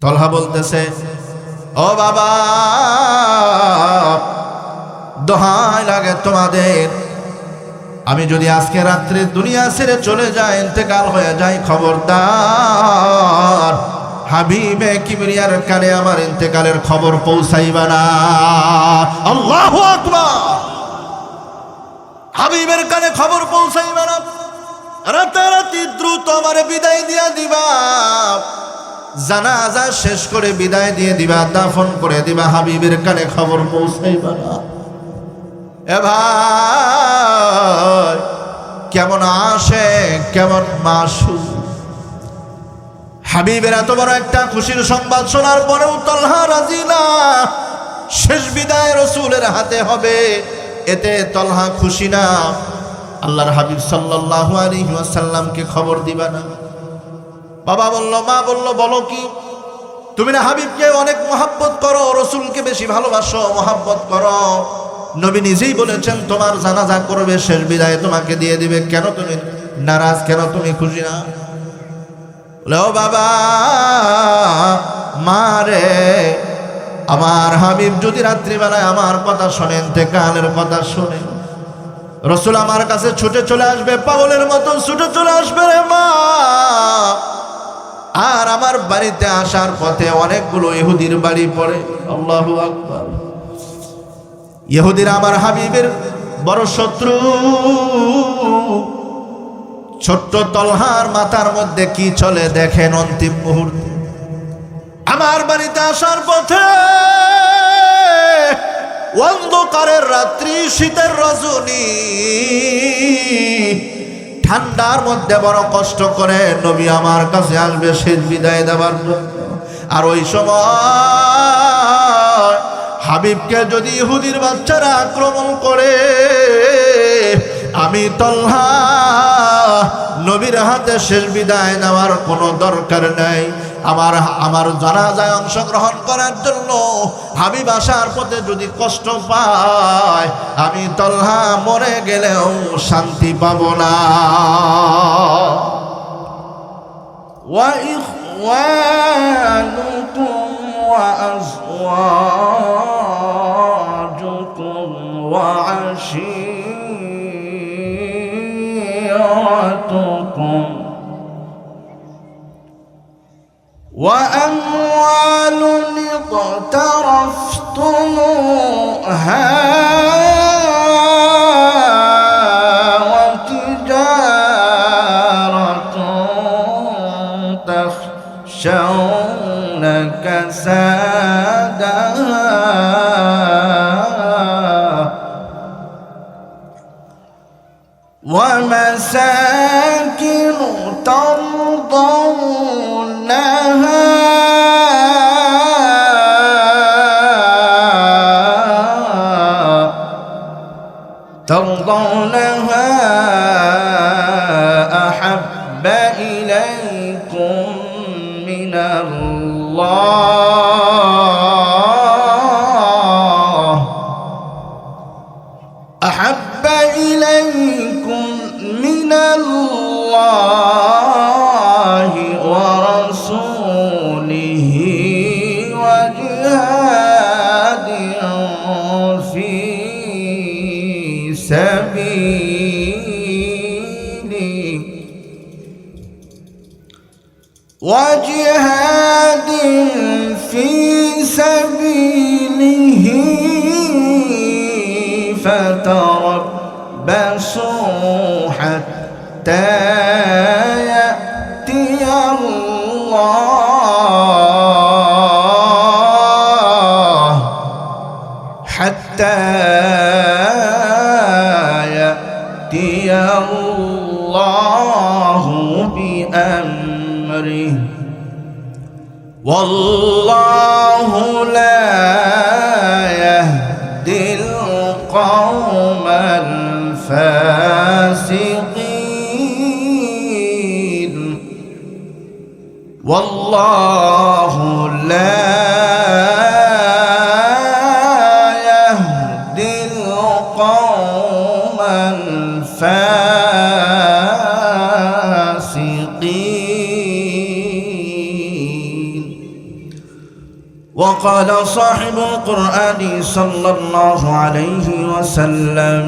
তলহা বলতেছে, ও বাবা, দোহাই লাগে তোমাদের, আমি যদি আজকে রাত্রে দুনিয়া ছেড়ে চলে যাই, ইন্তেকাল হয়ে যায়, খবরদার হাবিবে কিবরিয়ার কানে আমার ইন্তেকালের খবর পৌঁছাইবা না। আল্লাহু আকবার। হাবিবের কানে খবর পৌঁছাইবা না, রাতারাতি দ্রুত আমার বিদায় দিয়া দিবা, জানাজা শেষ করে বিদায় দিয়ে দিবা, দাফন করে দিবা, হাবিবের কানে খবর পৌঁছাইবা না। এ ভাই, কেমন আসে, কেমন মাসু। হাবিবের এত বড় একটা খুশির সংবাদ শোনার পরেও তলহা রাজি না। শেষ বিদায় রাসূলের হাতে হবে, এতে তলহা খুশি না। আল্লাহর হাবিব সাল্লাল্লাহু আলাইহি ওয়াসাল্লামকে খবর দিবা না? বাবা বলল, মা বলল, বলো কি? তুমি না হাবিবকে অনেক মহব্বত করো, রাসূলকে বেশি ভালোবাসো, মহব্বত করো। নবী নিজেই বলেছেন তোমার জানাজা করবে, শেষ বিদায় তোমাকে দিয়ে দিবে, কেন তুমি নারাজ, কেন তুমি খুশি না? বলে, ও বাবা, মারে, আমার হাবিব যদি রাত্রিবেলায় আমার কথা শোনেন, ইন্তেকালের কথা শোনেন, রাসূল আমার কাছে ছুটে চলে আসবে, পাগলের মতো ছুটে চলে আসবে রে মা। আর আমার বাড়িতে আসার পথে অনেকগুলো ইহুদির বাড়ি পড়ে। আল্লাহু আকবার। ইহুদিরা আমার হাবিবের বড় শত্রু। ছোট্ট তলহার মাথার মধ্যে কি চলে দেখেন অন্তিম মুহূর্তে। আমার বাড়িতে আসার পথে অন্ধকারের রাত্রি, শীতের রজনী, ঠান্ডার মধ্যে বড় কষ্ট করে নবী আমার কাছে আসবে শেষ বিদায় দেওয়ার জন্য। আর ওই সময় হাবিবকে যদি ইহুদির বাচ্চারা আক্রমণ করে, আমি তলহা নবীর হাতে শেষ বিদায় নেওয়ার কোনো দরকার নাই। আমার জানাজায় অংশগ্রহণ করার জন্য হাবিব আসার পথে যদি কষ্ট পায়, আমি তলহা মরে গেলেও শান্তি পাব না। ওয়া ইখওয়ানুকুম ওয়া আযওয়াজুকুম ওয়া আশীরাতুকুম وأموال اقترفتموها وتجارة تخشون كسادها ومساكن ترضونها أحب إليكم من الله، أحب إليكم من الله ورسوله وجهاد في سبيله وجهاد في سبيله فتربصوا حتى يأتي الله، حتى يأتي الله بأمره، والله لا يهدي القوم الفاسقين، والله لا يهدي القوم الفاسقين। وقال صاحب القرآن صلى الله عليه وسلم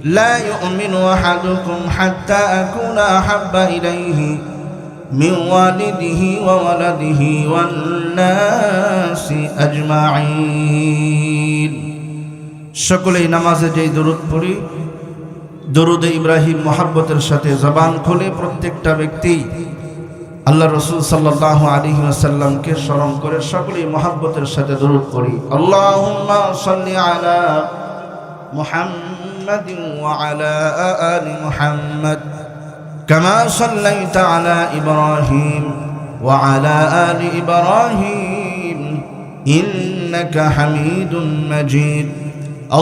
لا يؤمن أحدكم حتى أكون أحب إليه من والده وولده والناس أجمعين সকলেই নামাজে যেই দরুদ পড়ি দরুদে ইব্রাহিম মুহাব্বতের সাথে জবান খুলে প্রত্যেকটা ব্যক্তি আল্লাহ রাসূল সাল্লাল্লাহু আলাইহি ওয়াসাল্লামকে স্মরণ করে সকলেই মুহাব্বতের সাথে দরুদ পড়ি আল্লাহুম্মা সাল্লি আলা মুহাম্মাদিন ওয়া আলা আলি মুহাম্মাদ কামা সাল্লাইতা আলা ইব্রাহিম ওয়া আলা আলি ইব্রাহিম ইন্নাকা হামিদুম মাজিদ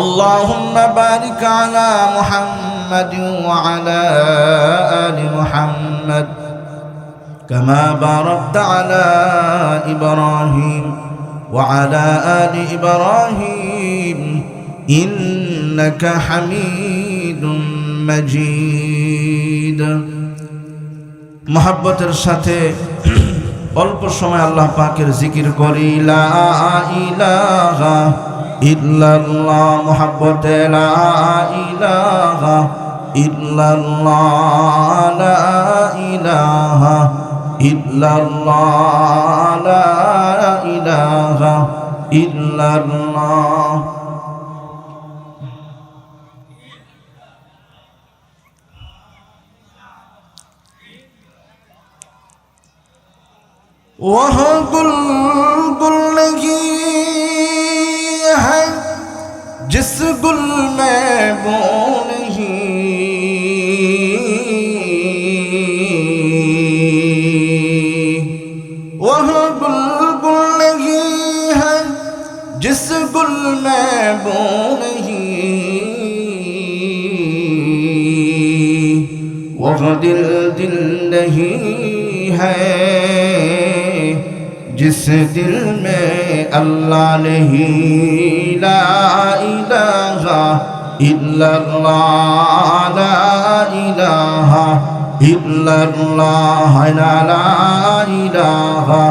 اللهم بارك على محمد وعلى آل محمد كما باركت على إبراهيم وعلى آل إبراهيم إنك حميد مجيد محبتের সাথে অল্প সময় আল্লাহ পাকের জিকির করি লা ইলাহা ইল্লাল্লাহ মুহাব্বতে লা ইলাহা ইল্লাল্লাহ লা ইলাহা ইল্লাল্লাহ লা ইলাহা ইল্লাল্লাহ वह गुल गुल नहीं है जिस गुल में वो नहीं वह गुल गुल नहीं है जिस गुल में वो नहीं वह दिल दिल नहीं है जिस दिल में अल्लाह नहीं ला इलाहा इल्लल्लाह ला इलाहा इल्लल्लाह ला इलाहा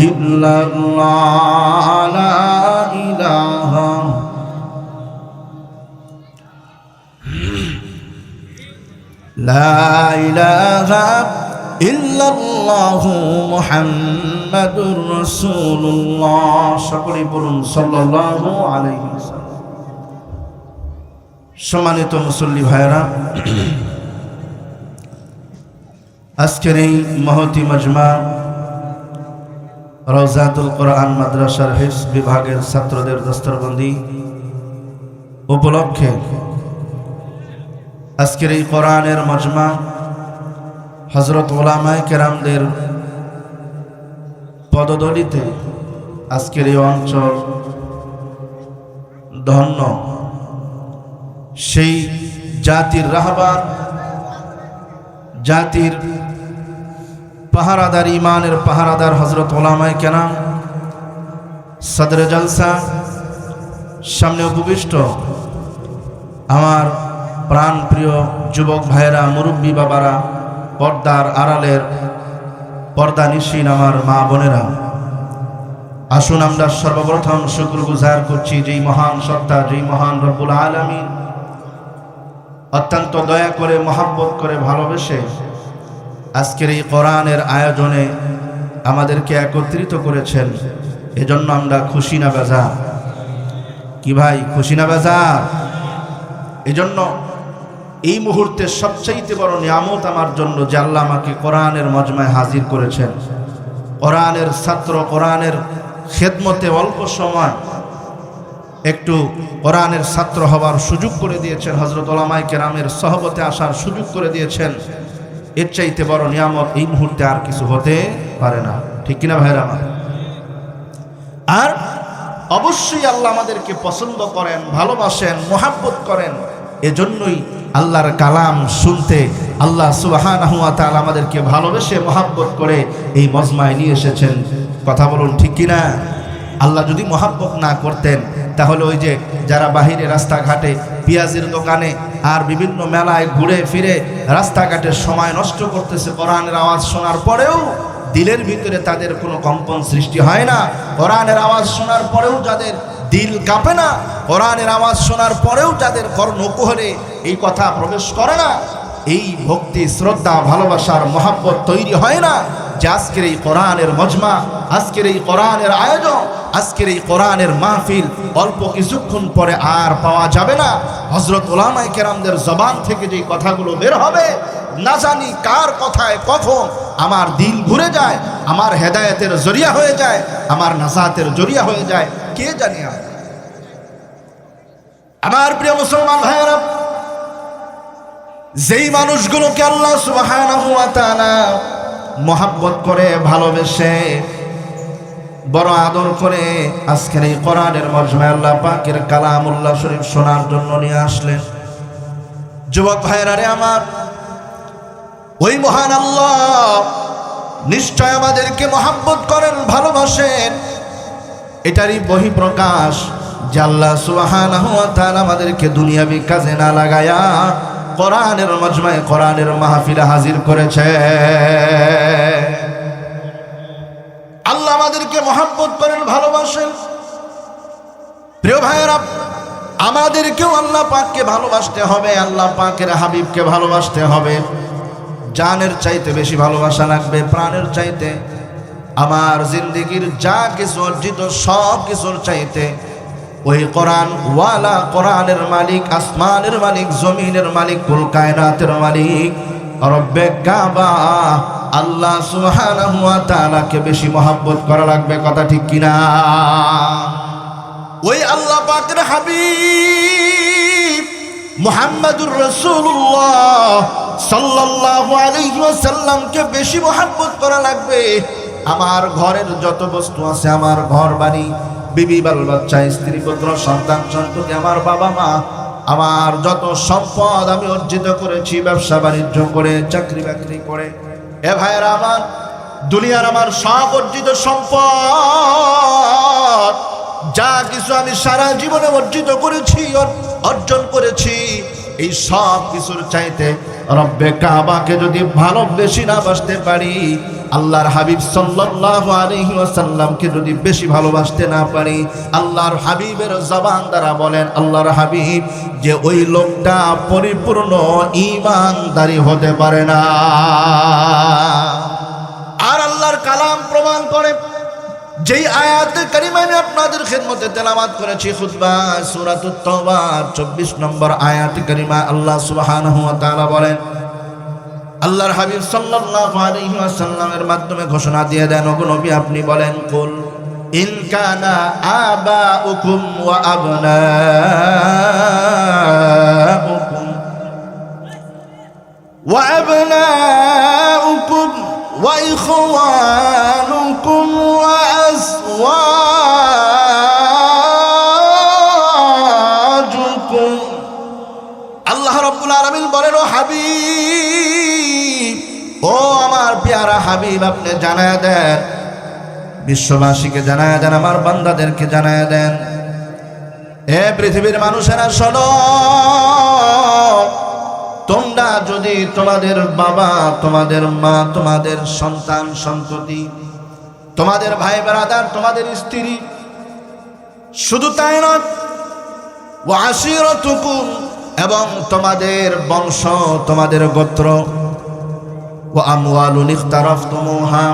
इल्लल्लाह ला इलाहा ला इलाहा ইল্লাল্লাহু মুহাম্মাদুর রাসূলুল্লাহ সকলেই বলুন সাল্লাল্লাহু আলাইহি ওয়াসাল্লাম। সম্মানিত মুসল্লি ভাইরা, আজকের এই মহতি মজমা রওজাতুল কোরআন মাদ্রাসার হিফজ বিভাগের ছাত্রদের দস্তরবন্দি উপলক্ষে আজকের এই কোরআনের মজমা হযরত উলামায়ে কেরামদের পদদলিতে আজকের এই অঞ্চল ধন্য। সেই জাতির রাহবার, জাতির পাহারাদার, ইমানের পাহারাদার হযরত উলামায়ে কেরাম, সদরে জলসা, সামনে উপবিষ্ট আমার প্রাণ প্রিয় যুবক ভাইরা, মুরব্বী বাবারা, পর্দার আড়ালের পর্দানিশীন আমার মা বোনেরা, আসুন আমরা সর্বপ্রথম শুকরগুজার করছি যেই মহান সত্তা, যেই মহান রব্বুল আলামিন অত্যন্ত দয়া করে, মহব্বত করে, ভালোবেসে আজকের এই কোরআনের আয়োজনে আমাদেরকে একত্রিত করেছেন। এজন্য আমরা খুশি না বেজার? কি ভাই, খুশি না বেজার? এজন্য এই মুহূর্তে সবচাইতে বড় নিয়ামত আমার জন্য যে আল্লাহ আমাকে কোরআনের মজমায় হাজির করেছেন, কোরআনের ছাত্র, কোরআনের খেদমতে অল্প সময় একটু কোরআনের ছাত্র হবার সুযোগ করে দিয়েছেন, হযরত উলামায়ে কেরামের সহবতে আসার সুযোগ করে দিয়েছেন। এর চাইতে বড় নিয়ামত এই মুহূর্তে আর কিছু হতে পারে না, ঠিক কিনা ভাইরা আমার? আর অবশ্যই আল্লাহ আমাদেরকে পছন্দ করেন, ভালোবাসেন, মহব্বত করেন। এজন্যই আল্লাহর কালাম শুনতে আল্লাহ সুবহানাহু ওয়া তাআলা আমাদেরকে ভালোবেসে, মহব্বত করে এই মজমায় নিয়ে এসেছেন। কথা বলুন ঠিক কিনা? আল্লাহ যদি মহব্বত না করতেন তাহলে ওই যে যারা বাহিরে রাস্তাঘাটে পেঁয়াজের দোকানে আর বিভিন্ন মেলায় ঘুরে ফিরে রাস্তাঘাটের সময় নষ্ট করতেছে, কোরআনের আওয়াজ শোনার পরেও দিলের ভিতরে তাদের কোনো কম্পন সৃষ্টি হয় না। কোরআনের আওয়াজ শোনার পরেও যাদের দিল কাঁপে না, কোরআনের আওয়াজ শোনার পরেও যাদের কর্ণকুহরে এই কথা প্রবেশ করে না, এই ভক্তি শ্রদ্ধা ভালোবাসার মহাব্বত তৈরি হয় না, যে আজকের এই কোরআনের মজমা, আজকের এই কোরআনের আয়োজন, আজকের এই কোরআনের মাহফিল অল্প কিছুক্ষণ পরে আর পাওয়া যাবে না। হযরত উলামায়ে কেরামদের জবান থেকে যে কথাগুলো বের হবে, না জানি কার কথায় কখন আমার দিল ঘুরে যায়, আমার হেদায়েতের জরিয়া হয়ে যায়, আমার নাজাতের জরিয়া হয়ে যায়, কে জানে। আমার প্রিয় মুসলমান ভাইয়েরা, যেই মানুষগুলোকে আল্লাহ সুবহানাহু ওয়া তাআলা মহব্বত করে, ভালোবেসে, বড় আদর করে আজকের এই কোরআনের মজমায় আল্লাহ পাকের কালামুল্লাহ শরীফ শোনার জন্য নিয়ে আসলেন, যুবক ভাইয়েরা রে আমার, ওই মহান আল্লাহ নিশ্চয় আমাদেরকে মহব্বত করেন, ভালোবাসেন। এটারই বহিঃপ্রকাশ যে আল্লাহ সুবহানাহু ওয়া তাআলা আমাদেরকে দুনিয়াবি কাজে না লাগায়া কোরআনের মজমায়, কোরআনের মাহফিলে হাজির করেছে। আল্লাহ আমাদেরকে মহব্বত করেন, ভালোবাসেন। প্রিয় ভাইয়েরা, আমাদেরকেও আল্লাহ পাককে ভালোবাসতে হবে, আল্লাহ পাকের হাবিবকে ভালোবাসতে হবে। জানের চাইতে বেশি ভালোবাসা লাগবে, প্রাণের চাইতে। আমার জিন্দেগির যা কিছু অর্জিত সব কিছুর চাইতে ওই কোরআন ওয়ালা, কোরআনের মালিক, আসমানের মালিক, জমিনের মালিক, কুল কায়নাতের মালিক রব্বে কাবা আল্লাহ সুবহানাহু ওয়া তাআলাকে বেশি মহব্বত করা লাগবে। কথা ঠিক কিনা? ওই আল্লাহ পাকের হাবিব মুহাম্মাদুর রাসূলুল্লাহ সাল্লাল্লাহু আলাইহি ওয়াসাল্লামকে বেশি মহব্বত করা লাগবে। আমার ঘরের যত বস্তু আছে, আমার ঘর বাড়ি, বিবি বাল বাচ্চা, স্ত্রী পুত্র সন্তান সন্ততি, আমার বাবা মা, আমার যত সম্পদ আমি অর্জিত করেছি ব্যবসা বাণিজ্য করে, চাকরি বাকরি করে, এ ভাইয়েরা আমার, দুনিয়ার আমার সব অর্জিত সম্পদ, যা কিছু আমি সারা জীবনে অর্জিত করেছি, অর্জন করেছি, এই সব কিছুর চাইতে রব্বে কাবাকে যদি ভালোবেসে না বাসতে পারি, আল্লাহর হাবিব সাল্লাল্লাহু আলাইহি ওয়াসাল্লামকে যদি বেশি ভালোবাসতে না পারি, আল্লাহর হাবিবের জবান দ্বারা বলেন আল্লাহর হাবিব যে ওই লোকটা পরিপূর্ণ ঈমানদারি হতে পারে না। আর আল্লাহর কালাম প্রমাণ করে, যেই আয়াতে কারিমা আমি আপনাদের খিদমতে তেলাওয়াত করেছি খুতবা, সূরাতুত তাওবা 24 নম্বর আয়াতে কারিমা, আল্লাহ সুবহানাহু ওয়া তাআলা বলেন, আল্লাহর হাবিব সাল্লাল্লাহু আলাইহি ওয়াসাল্লামের মাধ্যমে ঘোষণা দিয়ে দেন, ওগো নবী আপনি বলেন, কুল ইন কানা আবাউকুম ওয়া আবনাউকুম ওয়া আবনাউকুম ওয়া ইখওয়ানুকুম ওয়া আজওয়াজুকুম। আল্লাহ রাব্বুল আলামিন বলেন, ও হাবিব, ও আমার পেয়ারা হাবিব, আপনি জানায় দেন, বিশ্ববাসীকে জানায় দেন, আমার বান্দাদেরকে জানায় দেন, এ পৃথিবীর মানুষেরা শোনো, তোমরা যদি তোমাদের বাবা, তোমাদের মা, তোমাদের সন্তান সন্ততি, তোমাদের ভাই ব্রাদার, তোমাদের স্ত্রী, শুধু তাই নয়, ওয়া আশিরাতুকুম, এবং তোমাদের বংশ, তোমাদের গোত্র, ওয়া আমওয়ালুন ইখতারাফতুমুহা,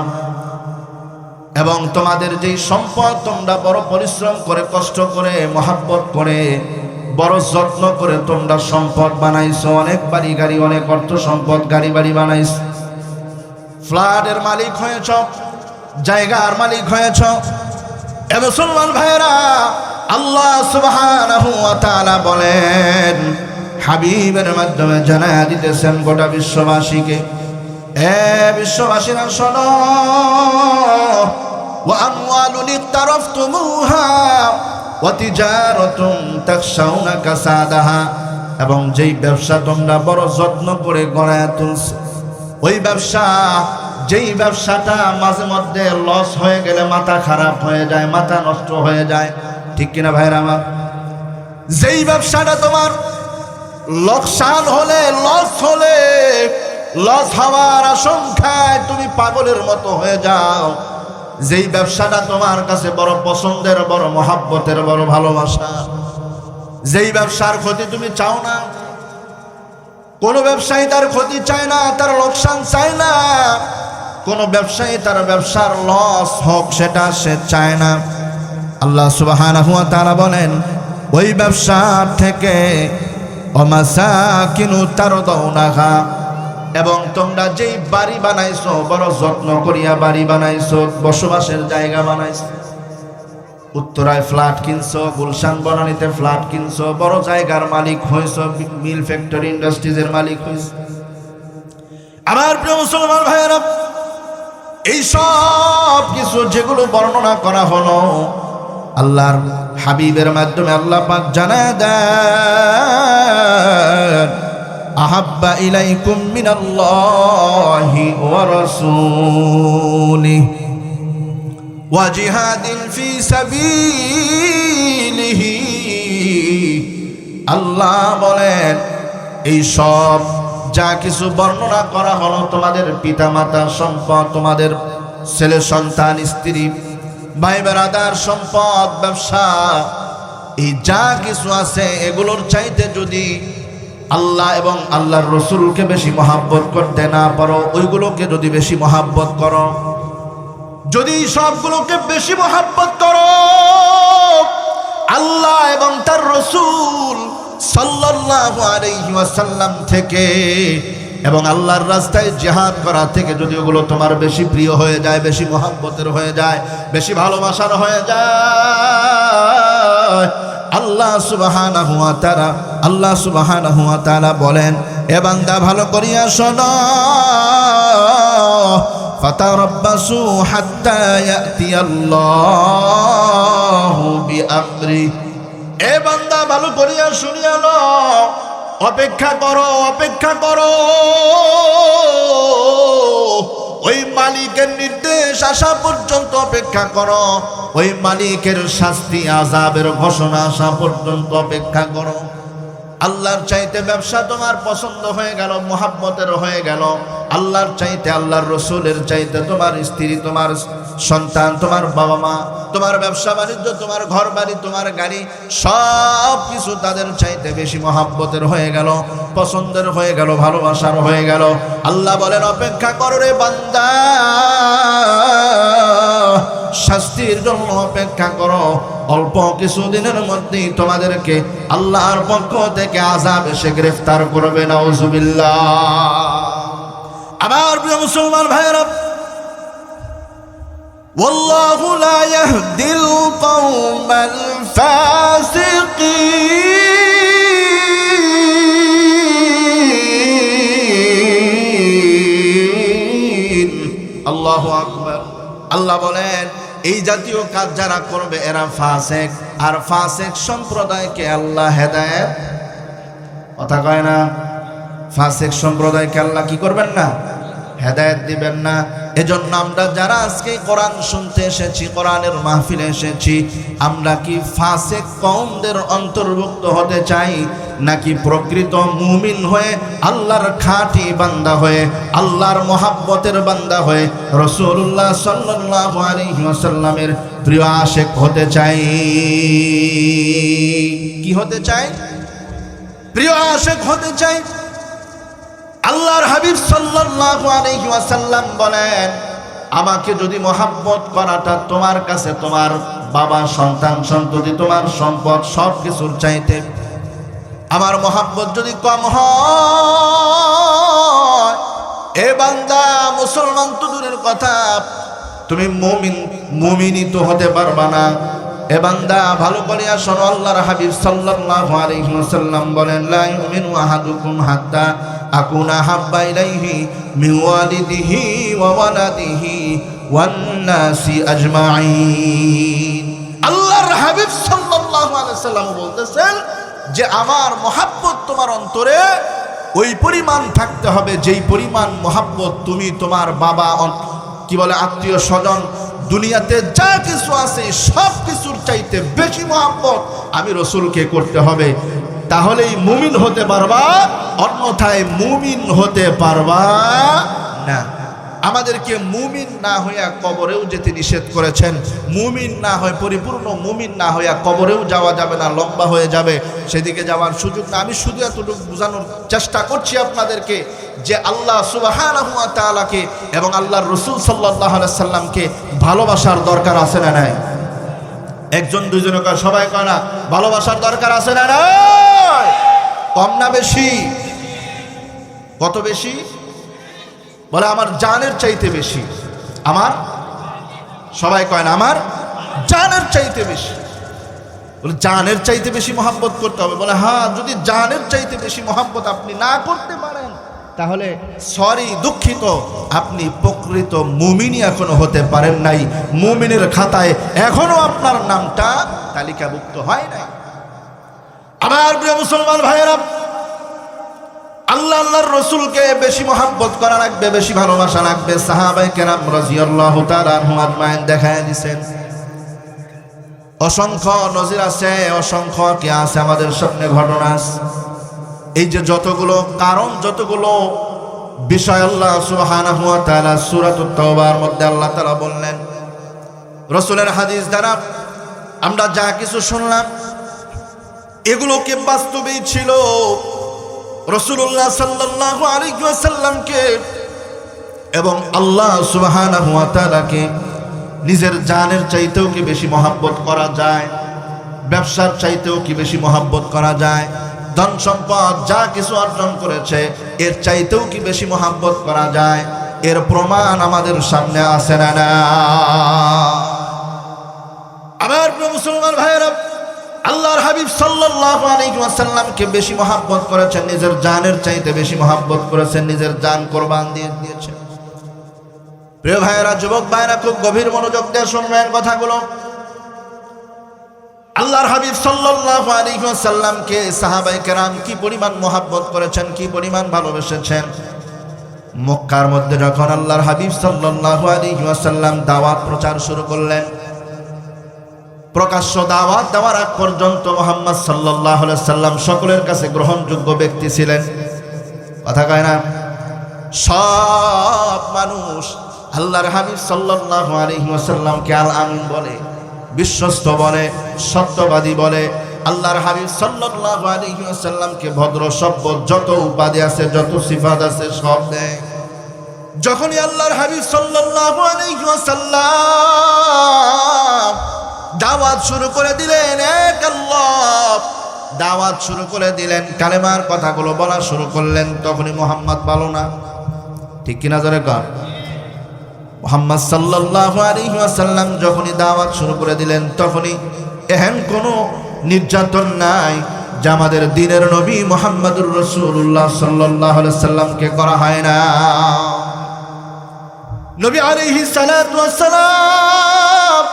এবং তোমাদের যেই সম্পদ তোমরা বড় পরিশ্রম করে, কষ্ট করে, মহব্বত করে, বড় যত্ন করে তোমরা সম্পদ বানাইছো, অনেক বাড়ি গাড়ি, অনেক অর্থ সম্পদ, গাড়ি বাড়ি বানাইছো, ফ্ল্যাটের মালিক হয়েছ, জায়গার মালিক হয়েছ। এ মুসলমান ভাইয়েরা, আল্লাহ সুবহানাহু ওয়া তাআলা বলেন, হাবিবের মাধ্যমে জানায়া দিতেছেন গোটা বিশ্ববাসীকে, এ বিশ্ববাসীরা শোনো, ওয়া আমওয়ালুন ইখতারাফতুমুহা ওয়া তিজারাতুন তাখশাউনা কাসাদাহা, এবং যেই ব্যবসা তোমরা বড় যত্ন করে গড়ায় তুলছো, ওই ব্যবসা, যেই ব্যবসাটা মাঝে মধ্যে লস হয়ে গেলে মাথা খারাপ হয়ে যায়, মাথা নষ্ট হয়ে যায়, ঠিক কিনা ভাইরা আমার? যেই ব্যবসাটা তোমার লোকসান হলে, লস হলে, লস হওয়ার আশঙ্কায় তুমি পাগলের মতো হয়ে যাও, যেই ব্যবসাটা তোমার কাছে বড় পছন্দের, বড় মহাব্বতের, বড় ভালোবাসা, যেই ব্যবসার ক্ষতি তুমি চাও না, কোন ব্যবসায়ী তার ক্ষতি চায় না, তার লোকসান চায় না, কোন ব্যবসায়ী তার ব্যবসার লস হোক সেটা সে চায় না। আল্লাহ সুবহানাহু ওয়া তাআলা বলেন, ওই ব্যবসা থেকে ওমাসাকিনু তারদাউনাহা, এবং তোমরা যেই বাড়ি বানাইছো, বড় যত্ন করিয়া বাড়ি বানাইছো, বসবাসের জায়গা বানাইছো, উত্তরায় ফ্ল্যাট কিনছো, গুলশান বনানীতে ফ্ল্যাট কিনছো, বড় জায়গার মালিক হইছো, মিল ফ্যাক্টরি ইন্ডাস্ট্রিজের মালিক হইছো। আমার প্রিয় মুসলমান ভাইয়েরা, এই সব কিছু যেগুলো বর্ণনা করা হলো আল্লাহর হাবিবের মাধ্যমে আল্লাহ পাক জানায় দেন, আহাব্বা ইলাইকুম মিনাল্লাহি ওয়া রাসূলিহি ওয়া জিহাদিন ফি সাবিলিহি। আল্লাহ বলেন, এই সব যা কিছু বর্ণনা করা হলো, তোমাদের পিতামাতা সম্পদ, তোমাদের ছেলে সন্তান, স্ত্রী, ভাই বেরাদার সম্পদ, ব্যবসা, এই যা কিছু আছে এগুলোর চাইতে যদি আল্লাহ এবং আল্লাহর রসুলকে বেশি মহাব্বত করতে না পারো, ওইগুলোকে যদি বেশি মহাব্বত করো, যদি সবগুলোকে বেশি মহাব্বত করো, আল্লাহ এবং তার রসুল সাল্লাল্লাহু আলাইহি ওয়াসাল্লাম থেকে এবং আল্লাহর রাস্তায় জিহাদ করা থেকে যদি ওগুলো তোমার বেশি প্রিয় হয়ে যায়, বেশি মহাব্বতের হয়ে যায়, বেশি ভালোবাসার হয়ে যায়, আল্লাহ সুবহানাহু ওয়া তাআলা বলেন, এ বান্দা ভালো করিয়া শোনো, ফাতারাব্বাসু হাত্তা ইয়াতিয়াল্লাহু বিআমরি। এ বান্দা ভালো করিয়া শুনিয়া নাও, অপেক্ষা করো, অপেক্ষা করো, ওই মালিকের নির্দেশ আসা পর্যন্ত অপেক্ষা করো, ওই মালিকের শাস্তি আযাবের ঘোষণা আসা পর্যন্ত অপেক্ষা করো। আল্লাহর চাইতে ব্যবসা তোমার পছন্দ হয়ে গেল, মহাব্বতের হয়ে গেল, আল্লাহর চাইতে, আল্লাহর রসুলের চাইতে তোমার স্ত্রী, তোমার সন্তান, তোমার বাবা মা, তোমার ব্যবসা বাণিজ্য, তোমার ঘর বাড়ি, তোমার গাড়ি, সব কিছু তাদের চাইতে বেশি মহাব্বতের হয়ে গেল, পছন্দের হয়ে গেল, ভালোবাসার হয়ে গেল। আল্লাহ বলেন, অপেক্ষা করো রে বান্দা, শাস্তির জন্য অপেক্ষা করো, অল্প কিছুদিনের মধ্যেই তোমাদেরকে আল্লাহর পক্ষ থেকে আযাব এসে গ্রেফতার করবে। নাউজুবিল্লাহ। আমার প্রিয় মুসলমান ভাইয়েরা, ওয়াল্লাহু লা ইয়াহদিল কওমাল ফাসিকিন। আল্লাহু আকবার। আল্লাহ বলেন, এই জাতীয় কাজ যারা করবে এরা ফাসিক, আর ফাসিক সম্প্রদায়কে আল্লাহ হেদায়েত, কথা কয় না, ফাসিক সম্প্রদায়কে আল্লাহ কি করবেন না? হেদায়েত দিবেন না। এজন্য আমরা যারা আজকে কোরআন শুনতে এসেছি, কোরআনের মাহফিলে এসেছি, আমরা কি ফাসিক কওমদের অন্তর্ভুক্ত হতে চাই, নাকি প্রকৃত মুমিন হয়ে, আল্লাহর খাঁটি বান্দা হয়ে, আল্লাহর মহাব্বতের বান্দা হয়ে, রাসূলুল্লাহ সাল্লাল্লাহু আলাইহি ওয়াসাল্লামের প্রিয় আশিক হতে চাই? কি হতে চাই? প্রিয় আশিক হতে চাই। আল্লাহর হাবিব সাল্লাল্লাহু আলাইহি ওয়াসাল্লাম বলেন, আমাকে যদি মহাব্বত করাটা তোমার কাছে তোমার বাবা, সন্তান, সন্ততি, তোমার সম্পদ সব কিছুর চাইতে আমার মহাব্বত যদি কম হয়, এ বান্দা, মুসলমান তো দূরের কথা, তুমি মুমিনই তো হতে পারবা না। এ বান্দা ভালো করিয়া শোনো, আল্লাহর হাবিব সাল্লাল্লাহু আলাইহি ওয়াসাল্লাম বলেন, লা ইউমিনু আহাদুকুম হাত্তা আকুনা হাব্বা ইলাইহি মিন ওয়ালিদিহি ওয়া ওয়ালাদিহি ওয়ান নাসি আজমাইন। আল্লাহর হাবিব সাল্লাল্লাহু আলাইহি ওয়াসাল্লাম বলতেছেন যে আমার মহাব্বত তোমার অন্তরে ওই পরিমাণ থাকতে হবে, যেই পরিমাণ মহাব্বত তুমি তোমার বাবা, কি বলে, আত্মীয় স্বজন, দুনিয়াতে যা কিছু আছে সব কিছুর চাইতে বেশি মহাব্বত আমি রসুলকে করতে হবে। তাহলেই মুমিন হতে পারবা, অন্যথায় মুমিন হতে পারবা না। আমাদেরকে মুমিন না হইয়া কবরেও যেতে নিষেধ করেছেন। মুমিন না হয়, পরিপূর্ণ মুমিন না হইয়া কবরেও যাওয়া যাবে না, লম্বা হয়ে যাবে, সেদিকে যাওয়ার সুযোগ না। আমি শুধু এতটুকু বোঝানোর চেষ্টা করছি আপনাদেরকে যে আল্লাহ সুবহানাহু ওয়া তাআলাকে এবং আল্লাহর রাসূল সাল্লাল্লাহু আলাইহি সাল্লামকে ভালোবাসার দরকার আছে না নাই? একজন দুইজনে কয়, সবাই কয় না, ভালোবাসার দরকার আছে না নাই? কম না বেশি? কত বেশি? বলে আমার জানের চাইতে বেশি। আমার, সবাই কয় না, আমার জানের চাইতে বেশি। বলে জানের চাইতে বেশি মহব্বত করতে হবে। বলে হ্যাঁ, যদি জানের চাইতে বেশি মহব্বত আপনি না করতে পারেন তাহলে সরি, দুঃখিত, আপনি প্রকৃত মুমিনই এখনো হতে পারেন নাই। মুমিনের খাতায় এখনো আপনার নামটা তালিকাভুক্ত হয় নাই। আমার প্রিয় মুসলমান ভাইয়েরা, আল্লাহ আল্লাহর রাসূলকে বেশি মহব্বত করা লাগবে, বেশি ভালোবাসা লাগবে। সাহাবায়ে কেরাম রাদিয়াল্লাহু তাআলা আনহুম আজমাইন দেখায় দিয়েছেন। অসংখ্য নজির আছে, অসংখ্য কি আছে আমাদের সামনে ঘটনা আছে। এই যে যতগুলো কারণ, যতগুলো বিষয় আল্লাহ সুবহানাহু ওয়া তাআলা সূরাতুত তাওবার মধ্যে আল্লাহ তাআলা বললেন, রাসূলের হাদিস দ্বারা আমরা যা কিছু শুনলাম এগুলো কি বাস্তবেই ছিল রাসূলুল্লাহ সাল্লাল্লাহু আলাইহি ওয়াসাল্লামকে এবং আল্লাহ সুবহানাহু ওয়া তাআলাকে নিজের জানের চাইতেও কি বেশি মহব্বত করা যায়? ব্যবসার চাইতেও কি বেশি মহব্বত করা যায়? ধন সম্পদ যা কিছু অর্জন করেছে এর চাইতেও কি বেশি মহব্বত করা যায়? এর প্রমাণ আমাদের সামনে আছে না না? আমার প্রিয় মুসলমান ভাইয়েরা, আল্লাহর হাবিব সাল্লাল্লাহু আলাইহি ওয়াসাল্লামকে বেশি মহব্বত করেছেন, নিজের জানের চাইতে বেশি মহব্বত করেছেন, নিজের জান কোরবান দিয়ে দিয়েছেন। প্রিয় ভাইয়েরা, যুবক ভাইয়েরা, খুব গভীর মনোযোগ দিয়ে শুনবেন কথাগুলো। আল্লাহর হাবিব সাল্লাল্লাহু আলাইহি ওয়াসাল্লামকে সাহাবায়ে কেরাম কি পরিমাণ মহব্বত করেছেন, কি পরিমাণ ভালোবেসেছেন। মক্কার মধ্যে যখন আল্লাহর হাবিব সাল্লাল্লাহু আলাইহি ওয়াসাল্লাম দাওয়াত প্রচার শুরু করলেন, প্রকাশ্য দাওয়াত দেওয়ার আগ পর্যন্ত মুহাম্মদ সাল্লাল্লাহু আলাইহি ওয়াসাল্লাম সকলের কাছে গ্রহণযোগ্য ব্যক্তি ছিলেন। কথা কয় না? সব মানুষ আল্লাহর হাবিব সাল্লাল্লাহু আলাইহি ওয়াসাল্লামকে আল আমিন বলে, বিশ্বস্ত বলে, সত্যবাদী বলে। আল্লাহর হাবিব সাল্লাল্লাহু আলাইহি ওয়াসাল্লামকে ভদ্র সভ্য যত উপাধি আছে, যত সিফাত আছে সব দেয়। যখনই আল্লাহর হাবিব সাল্লাল্লাহু আলাইহি ওয়াসাল্লাম দাওয়াত শুরু করে দিলেন, এক আল্লাহ দাওয়াত শুরু করে দিলেন, কালেমার কথাগুলো বলা শুরু করলেন, তখনই মুহাম্মদ ভালো না, ঠিক কিনা জোরে কর? মুহাম্মদ সাল্লাল্লাহু আলাইহি ওয়াসাল্লাম যখনই দাওয়াত শুরু করে দিলেন, তখনই এহেন কোনো নির্যাতন নাই যা আমাদের দ্বীনের নবী মুহাম্মদুর রাসূলুল্লাহ সাল্লাল্লাহু আলাইহি ওয়াসাল্লামকে করা হয় না। নবী আলাইহিস সালাতু ওয়াস সালাম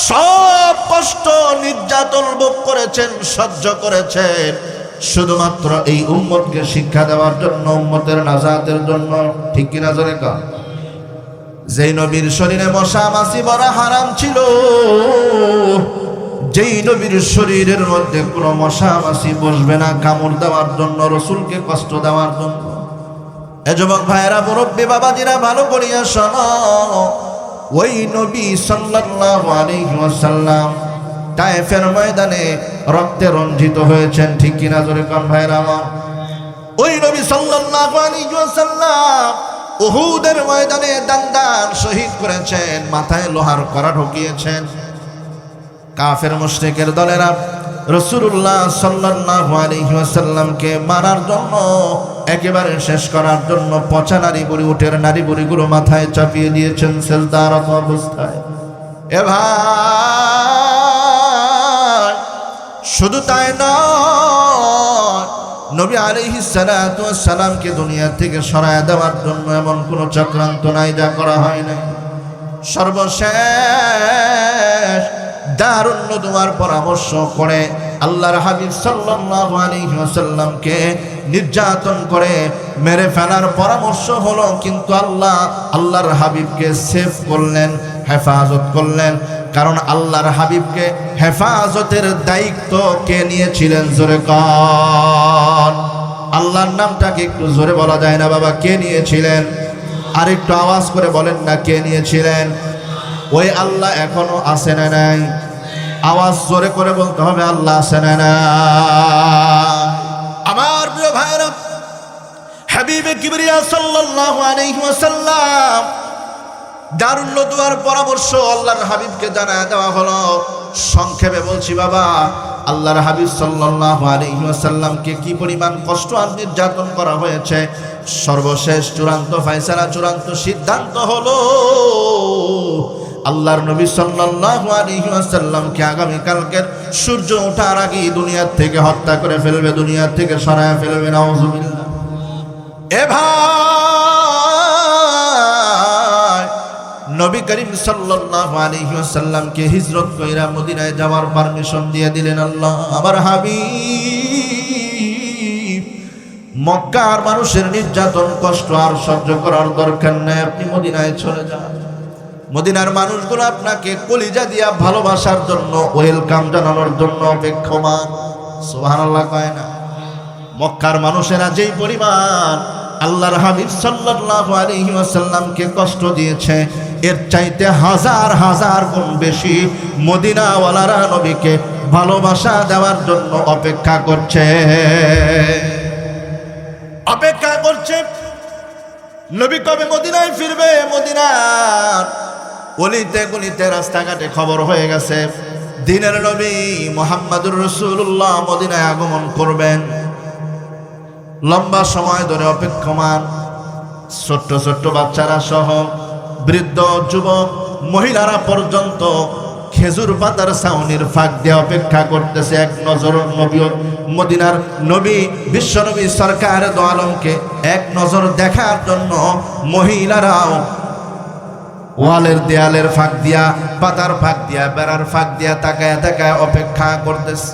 সব কষ্ট নির্যাতন ভোগ করেছেন, সহ্য করেছেন, শুধুমাত্র এই উম্মতকে শিক্ষা দেওয়ার জন্য, উম্মতের নাজাতের জন্য, ঠিক কিনা জোরে কর? যেই নবীর শরীরে মশা মাছি বড় হারাম ছিল, যেই নবীর শরীরের মধ্যে কোনো মশা মাছি বসবে না কামড় দেওয়ার জন্য, রসুলকে কষ্ট দেওয়ার জন্য। এ যুবক ভাইয়েরা, মুরব্বী বাবাজিরা, ভালো করিয়া শোনো, ওই নবী সাল্লাল্লাহু আলাইহি ওয়াসাল্লাম তায়েফের ময়দানে রক্তে রঞ্জিত হয়েছেন, ঠিক কিনা জোরে কোন ভাইয়েরা আমার? ওই নবী সাল্লাল্লাহু আলাইহি ওয়াসাল্লাম উহুদের ময়দানে দান শহীদ করেছেন, মাথায় লোহার কড়া ঢুকিয়েছেন। কাফের মুশরিকের দলেরা রাসূলুল্লাহ সাল্লাল্লাহু আলাইহি ওয়াসাল্লামকে মারার জন্য, একেবারে শেষ করার জন্য পচা নারী বুড়ি, উটের নারী বুড়িগুলো মাথায় চাপিয়ে দিয়েছেন সিজদারত অবস্থায়। এ ভাই, শুধু তাই নয়, নবী আলাইহিস সালাতু ওয়াস সালামকে দুনিয়া থেকে সরায় দেওয়ার জন্য এমন কোনো চক্রান্ত নাই যা করা হয় নাই। সর্বশেষ দারুন নদওয়ার পরামর্শ করে আল্লাহর হাবিব সাল্লাল্লাহু আলাইহি ওয়াসাল্লামকে নির্যাতন করে মেরে ফেলার পরামর্শ হলো, কিন্তু আল্লাহর হাবিবকে সেভ করলেন, হেফাজত করলেন। কারণ আল্লাহর হাবিবকে হেফাজতের দায়িত্ব কে নিয়েছিলেন? জোরে কন। আল্লাহর নামটাকে একটু জোরে বলা যায় না বাবা? কে নিয়েছিলেন? আর একটু আওয়াজ করে বলেন না, কে নিয়েছিলেন? ওই আল্লাহ এখনো আছে না নাই? আওয়াজ জোরে করে বলতে হবে, আল্লাহ আছে না নাই? আমার প্রিয় ভাইরা, হাবিবে কিবরিয়া সাল্লাল্লাহু আলাইহি ওয়াসাল্লাম দারুন নদওয়ার পরামর্শ আল্লাহর হাবিবকে জানায় দেওয়া হলো। সংক্ষেপে বলছি বাবা, আল্লাহর হাবিব সাল্লাল্লাহু আলাইহি ওয়াসাল্লামকে কি পরিমাণ কষ্ট আর নির্যাতন করা হয়েছে। সর্বশেষ চূড়ান্ত ফয়সালা, চূড়ান্ত সিদ্ধান্ত হলো আল্লাহর নবী সাল্লাল্লাহু আলাইহি ওয়াসাল্লামকে আগামী কালকের সূর্য ওঠার আগেই দুনিয়ার থেকে হত্যা করে ফেলবে, দুনিয়ার থেকে সরায় ফেলবে। নাউযুবিল্লাহ। এ ভাই, নবী করিম সাল্লাল্লাহু আলাইহি ওয়াসাল্লামকে হিজরত কইরা মদিনায় যাওয়ার পারমিশন দিয়ে দিলেন আল্লাহ। আমার হাবিব, মক্কার মানুষের নির্যাতন কষ্ট আর সহ্য করার দরকার নেই, আপনি মদিনায় চলে যান। মদিনার মানুষগুলো আপনাকে কলিজা দিয়া ভালোবাসার জন্য, ওয়েলকাম জানানোর জন্য অপেক্ষমান। সুবহানাল্লাহ কয় না? মক্কার মানুষেরা যেই পরিমাণ আল্লাহর হাবিব সাল্লাল্লাহু আলাইহি ওয়াসাল্লামকে কষ্ট দিয়েছে, এর চাইতে হাজার হাজার গুণ বেশি মদিনাওয়ালারা নবীকে ভালোবাসা দেওয়ার জন্য অপেক্ষা করছে, অপেক্ষা করছে। নবী কবে মদিনায় ফিরবে? মদিনার অলিতে গলিতে রাস্তাঘাটে খবর হয়ে গেছে দিনের নবী মুহাম্মদুর রাসূলুল্লাহ মদিনায় আগমন করবেন। লম্বা সময় ধরে অপেক্ষমান, ছোট্ট ছোট্ট বাচ্চারা সহ বৃদ্ধ যুবক মহিলারা পর্যন্ত খেজুর পাতার ছাউনির ফাঁক দিয়ে অপেক্ষা করতেছে এক নজর নবী, মদিনার নবী বিশ্বনবী সরকার দো আলমকে এক নজর দেখার জন্য মহিলারাও ওয়ালের দেয়ালের ফাঁক দিয়া, পাতার ফাঁক দিয়া, বেড়ার ফাঁক দিয়া তাকায় তাকায় অপেক্ষা করতেছে।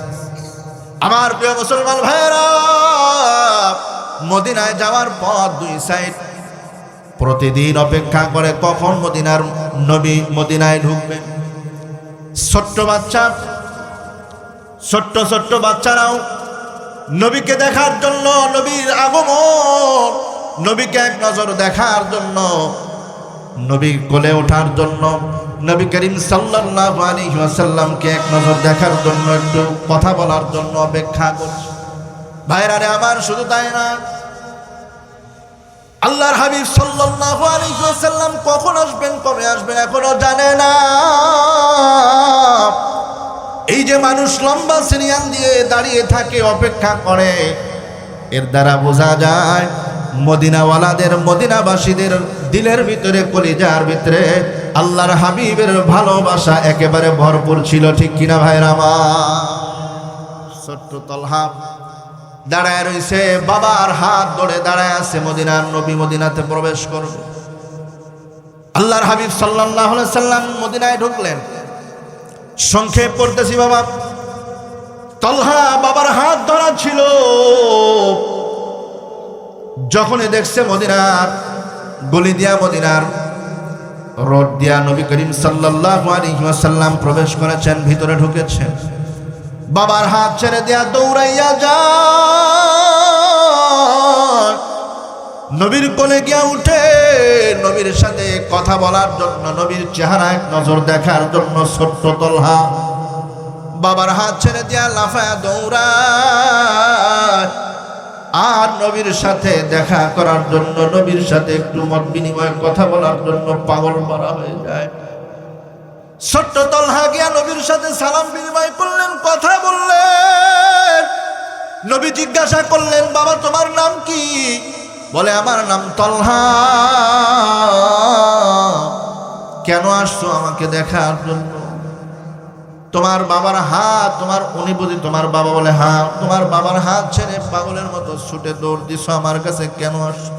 আমার প্রিয় মুসলমান ভাইরা, মদিনায় যাওয়ার পর দুই সাইড প্রতিদিন অপেক্ষা করে কখন মদিনার নবী মদিনায় ঢুকবে। ছোট্ট বাচ্চা, ছোট্ট ছোট্ট বাচ্চারাও নবীকে দেখার জন্য, নবীর আগমন, নবীকে এক নজর দেখার জন্য, নবী কোলে ওঠার জন্য, নবী করিম সাল্লাল্লাহু আলাইহি ওয়াসাল্লামকে এক নজর দেখার জন্য, একটু কথা বলার জন্য অপেক্ষা করছে। ভাইরা রে আমার, শুধু তাই না, আল্লাহর হাবিব সাল্লাল্লাহু আলাইহি ওয়াসাল্লাম কখন আসবেন, কবে আসবেন এখনো জানে না। এই যে মানুষ লম্বা সিরিয়াল দিয়ে দাঁড়িয়ে থাকে, অপেক্ষা করে, এর দ্বারা বোঝা যায় মদিনাওয়ালাদের, মদিনাবাসীদের দিলের ভিতরে, কলিজার ভিতরে আল্লাহর হাবিবের ভালোবাসা একেবারে ভরপুর ছিল। ঠিক কিনা ভাইরা আমার? ছোট্ট তলহা দাঁড়ায় রয়েছে, বাবার হাত ধরে দাঁড়ায় আছে। মদিনার নবী মদিনাতে প্রবেশ করবে। আল্লাহর হাবিব সাল্লাল্লাহু আলাইহি সাল্লাম মদিনায় ঢুকলেন। সংক্ষেপ করতেছি বাবা, তলহা বাবার হাত ধরা ছিল। যখনই দেখছে মদিনার গলি দিয়া, মদিনার রোড দিয়া নবী করিম সাল্লাল্লাহু আলাইহি ওয়াসাল্লাম প্রবেশ করেছেন, ভিতরে ঢুকেছেন, বাবার হাত ছেড়ে দিয়া দৌড়াইয়া যায়, নবীর কোলে গিয়া উঠে নবীর সাথে কথা বলার জন্য, নবীর চেহারা এক নজর দেখার জন্য ছোট্ট তলহা বাবার হাত ছেড়ে দিয়া লাফায়া দৌড়ায়, আর নবীর সাথে দেখা করার জন্য, নবীর সাথে একটু মত বিনিময় কথা বলার জন্য পাগল মারা হয়ে যায়। ছোট্ট তলহা গিয়া নবীর সাথে সালাম বিনিময় করলেন, কথা বললেন। নবী জিজ্ঞাসা করলেন, বাবা তোমার নাম কি? বলে আমার নাম তলহা। কেন আসছো আমাকে দেখার জন্য? তোমার বাবার হাত, তোমার অনুভূতি, তোমার বাবা? বলে হ্যাঁ। তোমার বাবার হাত ছেড়ে পাগলের মতো ছুটে দৌড় দিছো আমার কাছে, কেন আসছো?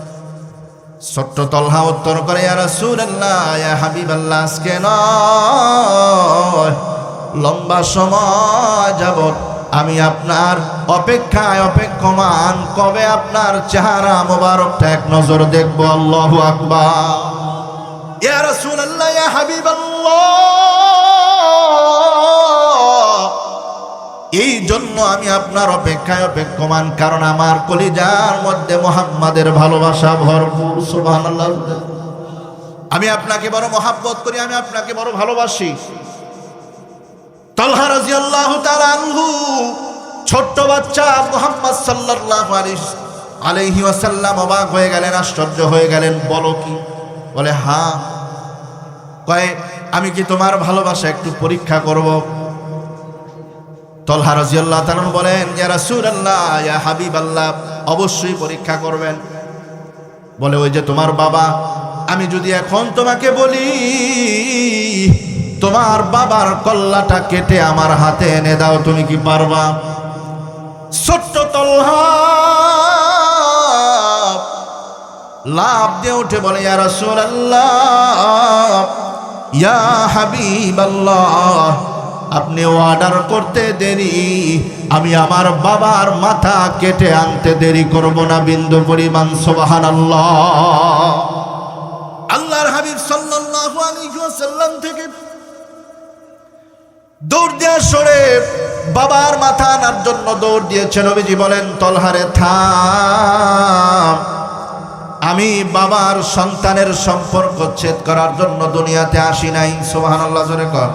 ছোট্ট তলহা উত্তর করে, ইয়া রাসূলুল্লাহ, ইয়া হাবিবাল্লাহ, আজকে নয়, লম্বা সময় যাবত আমি আপনার অপেক্ষায় অপেক্ষমান, কবে আপনার চেহারা মোবারকটা এক নজর দেখবো। আল্লাহু আকবার। ইয়া রাসূলুল্লাহ, ইয়া হাবিবাল্লাহ, এই জন্য আমি আপনার অপেক্ষায় অপেক্ষমান, কারণ আমার কলিজার মধ্যে মুহাম্মাদের ভালোবাসা ভরপুর। সুবহানাল্লাহ। আমি আপনাকে বড় মহাব্বত করি, আমি আপনাকে বড় ভালোবাসি। তালহা রাদিয়াল্লাহু তাআলা আনহু ছোট্ট বাচ্চা মুহাম্মদ সাল্লাল্লাহু আলাইহি ওয়াসাল্লাম অবাক হয়ে গেলেন, আশ্চর্য হয়ে গেলেন। বলো কি? বলে হ্যাঁ। কয় আমি কি তোমার ভালোবাসা একটু পরীক্ষা করব? তালহা রাদিয়াল্লাহু তাআলা বলেন, ইয়া রাসূলুল্লাহ, ইয়া হাবিবাল্লাহ, অবশ্যই পরীক্ষা করবেন। বলে ওই যে তোমার বাবা, আমি যদি এখন তোমাকে বলি তোমার বাবার কল্লাটা কেটে আমার হাতে এনে দাও, তুমি কি পারবা? ছোট্ট তালহা লাফ দিয়ে উঠে বলে, ইয়া রাসূলুল্লাহ, ইয়া হাবিবাল্লাহ, আপনি অর্ডার করতে দেরি, আমি আমার বাবার মাথা কেটে আনতে দেরি করব না বিন্দু পরিমাণ। সুবহানাল্লাহ। আল্লাহর হাবিব সাল্লাল্লাহু আলাইহি ওয়াসাল্লাম থেকে দৌড় দিয়ে সরে বাবার মাথা আনার জন্য দৌড় দিয়েছে। নবীজি বলেন, তালহারে থাম, আমি বাবার সন্তানের সম্পর্ক ছেদ করার জন্য দুনিয়াতে আসি নাই। সুবহানাল্লাহ জোরে কর।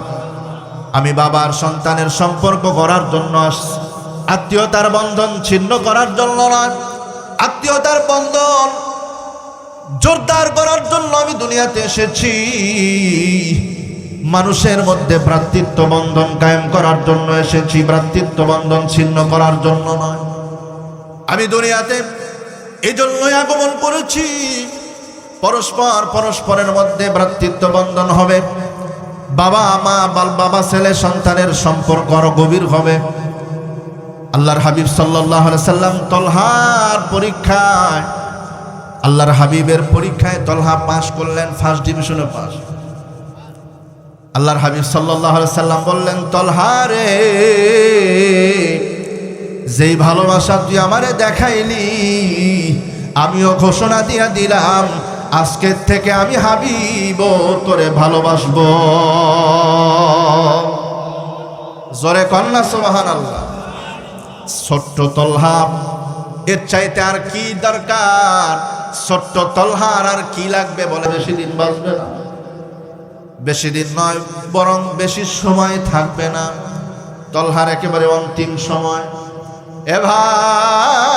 আমি বাবার সন্তানের সম্পর্ক করার জন্য আসছি, আত্মীয়তার বন্ধন ছিন্ন করার জন্য নয়। আত্মীয়তার বন্ধন জোরদার করার জন্য আমি দুনিয়াতে এসেছি, মানুষের মধ্যে ভ্রাতৃত্ব বন্ধন কায়েম করার জন্য এসেছি, ভ্রাতৃত্ব বন্ধন ছিন্ন করার জন্য নয়। আমি দুনিয়াতে এই জন্যই আগমন করেছি, পরস্পরের মধ্যে ভ্রাতৃত্ব বন্ধন হবে, বাবা মা বাবা ছেলে সন্তানের সম্পর্ক আরো গভীর হবে। আল্লাহর হাবিব সাল্লাল্লাহু আলাইহি সাল্লাম তালহার পরীক্ষায়, আল্লাহর হাবিবের পরীক্ষায় তালহা পাস করলেন, ফার্স্ট ডিভিশনে পাস। আল্লাহর হাবিব সাল্লাল্লাহু আলাইহি সাল্লাম বললেন, তালহা রে, যেই ভালোবাসা তুই আমারে দেখাইলি, আমিও ঘোষণা দিয়া দিলাম, আজকের থেকে আমি হাবিব তোরে ভালোবাসবো। জোরে কন্যা সুবহানাল্লাহ। ছোট্ট তালহা, এর চাইতে আর কি দরকার? ছোট্ট তালহার আর কি লাগবে? বলে বেশি দিন বাঁচবে না, বেশি দিন নয় বরং বেশি সময় থাকবে না। তালহার একেবারে অন্তিম সময়। এ ভাই,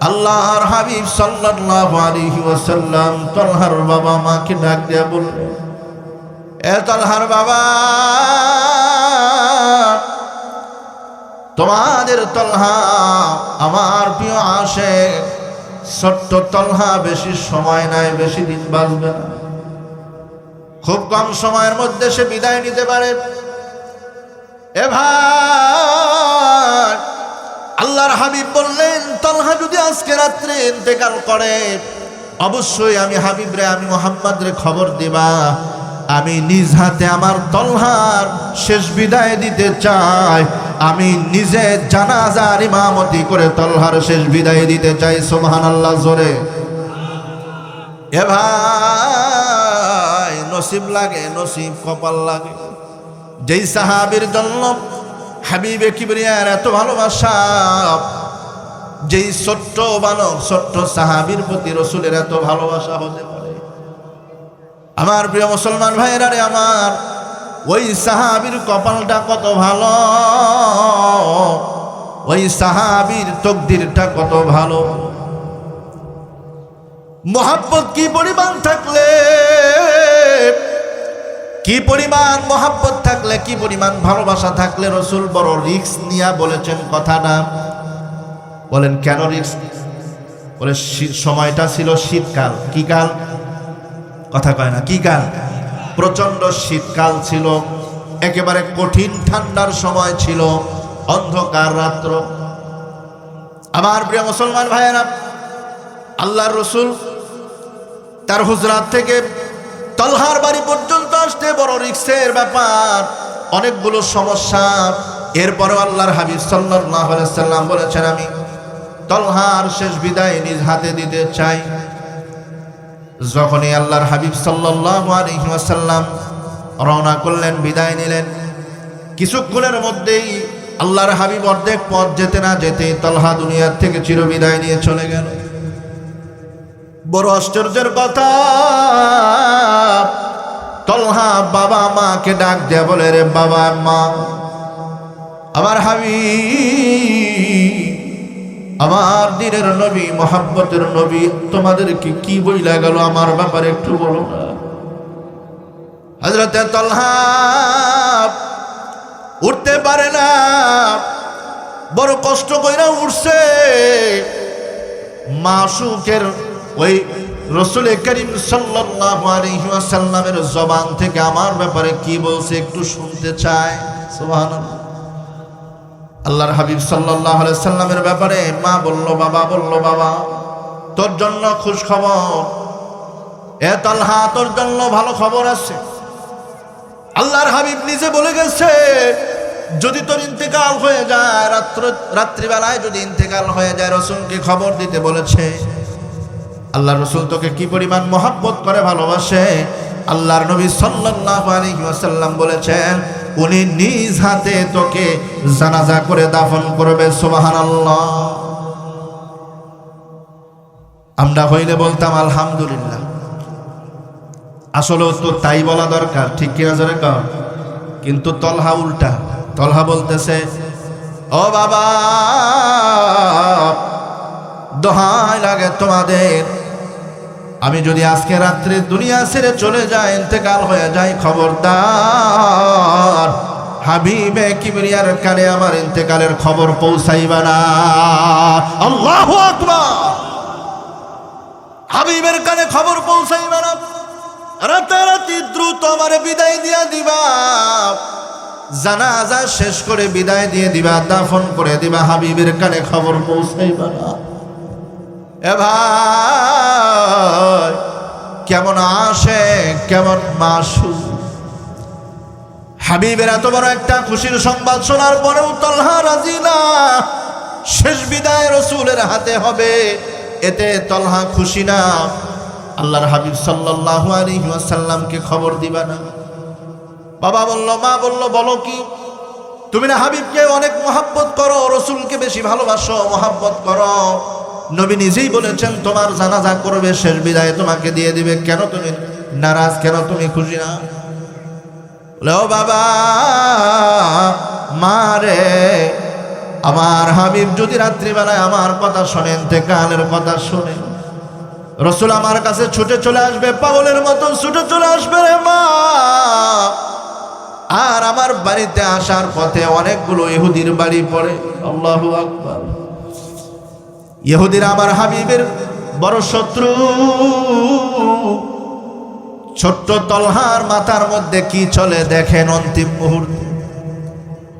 আল্লাহর হাবিব সাল্লাল্লাহু আলাইহি ওয়াসাল্লাম তালহার বাবা মাকে ডাক দিয়ে বললেন, এ তালহার বাবা, তোমাদের তালহা আমার প্রিয় আশিক, ছোট্ট তালহা বেশি সময় নাই, বেশি দিন বাঁচবে না, খুব কম সময়ের মধ্যে সে বিদায় নিতে পারে। এ ভাই, আল্লাহর হাবিব বললেন, তালহা যদি আজকে রাত্রে ইন্তেকাল করে, অবশ্যই আমি হাবিব রে, আমি মুহাম্মদ রে খবর দিবা, আমি নিজ হাতে আমার তালহার শেষ বিদায় দিতে চাই, আমি নিজে জানাজার ইমামতি করে তালহার শেষ বিদায় দিতে চাই। সুবহানাল্লাহ জোরে। এ ভাই, নসিব লাগে, নসিব কপাল লাগে। যেই সাহাবীর জন্য হাবিবে কিবরিয়ার এত ভালোবাসা, যেই ছোট্ট বালক ছোট্ট সাহাবীর প্রতি রাসূলের এত ভালোবাসা হতে পারে। আমার প্রিয় মুসলমান ভাইরা রে আমার, ওই সাহাবীর কপালটা কত ভালো, ওই সাহাবীর তকদিরটা কত ভালো। মোহাব্বত কি পরিমাণ থাকলে, কি পরিমাণ মোহাব্বত থাকলে, কি পরিমাণ ভালোবাসা থাকলে রাসূল বড় রিস্ক নিয়ে বলেছেন কথাটা। বলেন কেন রিস্ক? বলে সময়টা ছিল শীতকাল। কি কাল? কথা কয় না, কি কাল? প্রচন্ড শীতকাল ছিল, একেবারে কঠিন ঠান্ডার সময় ছিল, অন্ধকার রাত্র। আমার প্রিয় মুসলমান ভাইয়েরা, আল্লাহর রাসূল তার হুজরাত থেকে তালহার বাড়ি পর্যন্ত আসতে বড় রিস্কের ব্যাপার, অনেকগুলো সমস্যা। এরপরেও আল্লাহর হাবিব সাল্লাল্লাহু আলাইহি সাল্লাম বলেছেন, আমি তালহার শেষ বিদায় নিজ হাতে দিতে চাই। যখনই আল্লাহর হাবিব সাল্লাল্লাহু আলাইহি ওয়াসাল্লাম রওনা করলেন, বিদায় নিলেন, কিছুক্ষণের মধ্যেই আল্লাহর হাবিব অর্ধেক পথ যেতে না যেতে তলহা দুনিয়ার থেকে চিরবিদায় নিয়ে চলে গেল। বড় আশ্চর্যের কথা, তলহা বাবা মাকে ডাক দেয়া বলে, রে বাবা মা, আমার হাবিব, আমার দিনের নবী, মোহাব্বতের নবী, তোমাদেরকে কি বইলা গেল আমার ব্যাপারে একটু বলো না। হযরতে তলহা উঠতে পারে না, বড় কষ্ট কইরা উঠছে। মাসুকের ওই রাসূল করিম সাল্লাল্লাহু আলাইহি ওয়াসাল্লামের জবান থেকে আমার ব্যাপারে কি বলছে একটু শুনতে চায়। সুবহানাল্লাহ। আল্লাহর হাবিব সাল্লাল্লাহু আলাইহি ওয়াসাল্লামের ব্যাপারে মা বলল, বাবা তোর জন্য খুশ খবর, এ তলহা তোর জন্য ভালো খবর আছে। আল্লাহর হাবিব নিজে বলে গেছে, যদি তোর ইন্তেকাল হয়ে যায়, রাত্রিবেলায় যদি ইন্তেকাল হয়ে যায়, রাসূলকে খবর দিতে বলেছে। আল্লাহর রাসূল তোকে কি পরিমাণ মহব্বত করে, ভালোবাসে। আল্লাহর নবী সাল্লাল্লাহু আলাইহি ওয়াসাল্লাম বলেছেন, উনি নিজ হাতে তোকে জানাজা করে দাফন করবে। সুবহানাল্লাহ। আমরা হইলে বলতাম আলহামদুলিল্লাহ, আসলে তো তাই বলা দরকার, ঠিক কিনা জোরে কর। কিন্তু তলহা উল্টা, তলহা বলতেছে, ও বাবা, দোহাই লাগে তোমাদের, আমি যদি আজকে রাত্রে দুনিয়া ছেড়ে চলে যাই, ইন্তেকাল হয়ে যায়, খবরদার হাবিবে কিবরিয়ার কানে আমার ইন্তেকালের খবর পৌঁছাইবা না। আল্লাহু আকবার। হাবিবের কানে খবর পৌঁছাইবা না, রাতারাতি দ্রুত আমার বিদায় দিয়া দিবা, জানাজা শেষ করে বিদায় দিয়ে দিবা, দাফন করে দিবা, হাবিবের কানে খবর পৌঁছাইবা না। এ ভাই, কেমন আসে, কেমন মাসু। হাবিবের এত বড় একটা খুশির সংবাদ শোনার পরেও তলহা রাজি না। শেষ বিদায় রাসূলের হাতে হবে, এতে তলহা খুশি না। আল্লাহর হাবিব সাল্লাল্লাহু আলাইহি ওয়াসাল্লামকে খবর দিবা না। বাবা বলল, মা বলল, বলো কি? তুমি না হাবিবকে অনেক মহব্বত করো, রাসূলকে বেশি ভালোবাসো, মহব্বত করো। নবী নিজেই বলেছেন তোমার জানাজা করবে, শেষ বিদায় তোমাকে দিয়ে দিবে, কেন তুমি নারাজ, কেন তুমি খুশি না? বলে, ও বাবা, মা রে, আমার হাবিব যদি রাত্রিবেলায় আমার কথা শোনেন, ইন্তেকালের কথা শোনেন, রাসূল আমার কাছে ছুটে চলে আসবে, পাগলের মতো ছুটে চলে আসবে রে মা। আর আমার বাড়িতে আসার পথে অনেকগুলো ইহুদির বাড়ি পড়ে। আল্লাহু আকবার। ইহুদিরা আমার হাবিবের বড় শত্রু। ছোট্ট তলহার মাথার মধ্যে কি চলে দেখেন অন্তিম মুহূর্তে।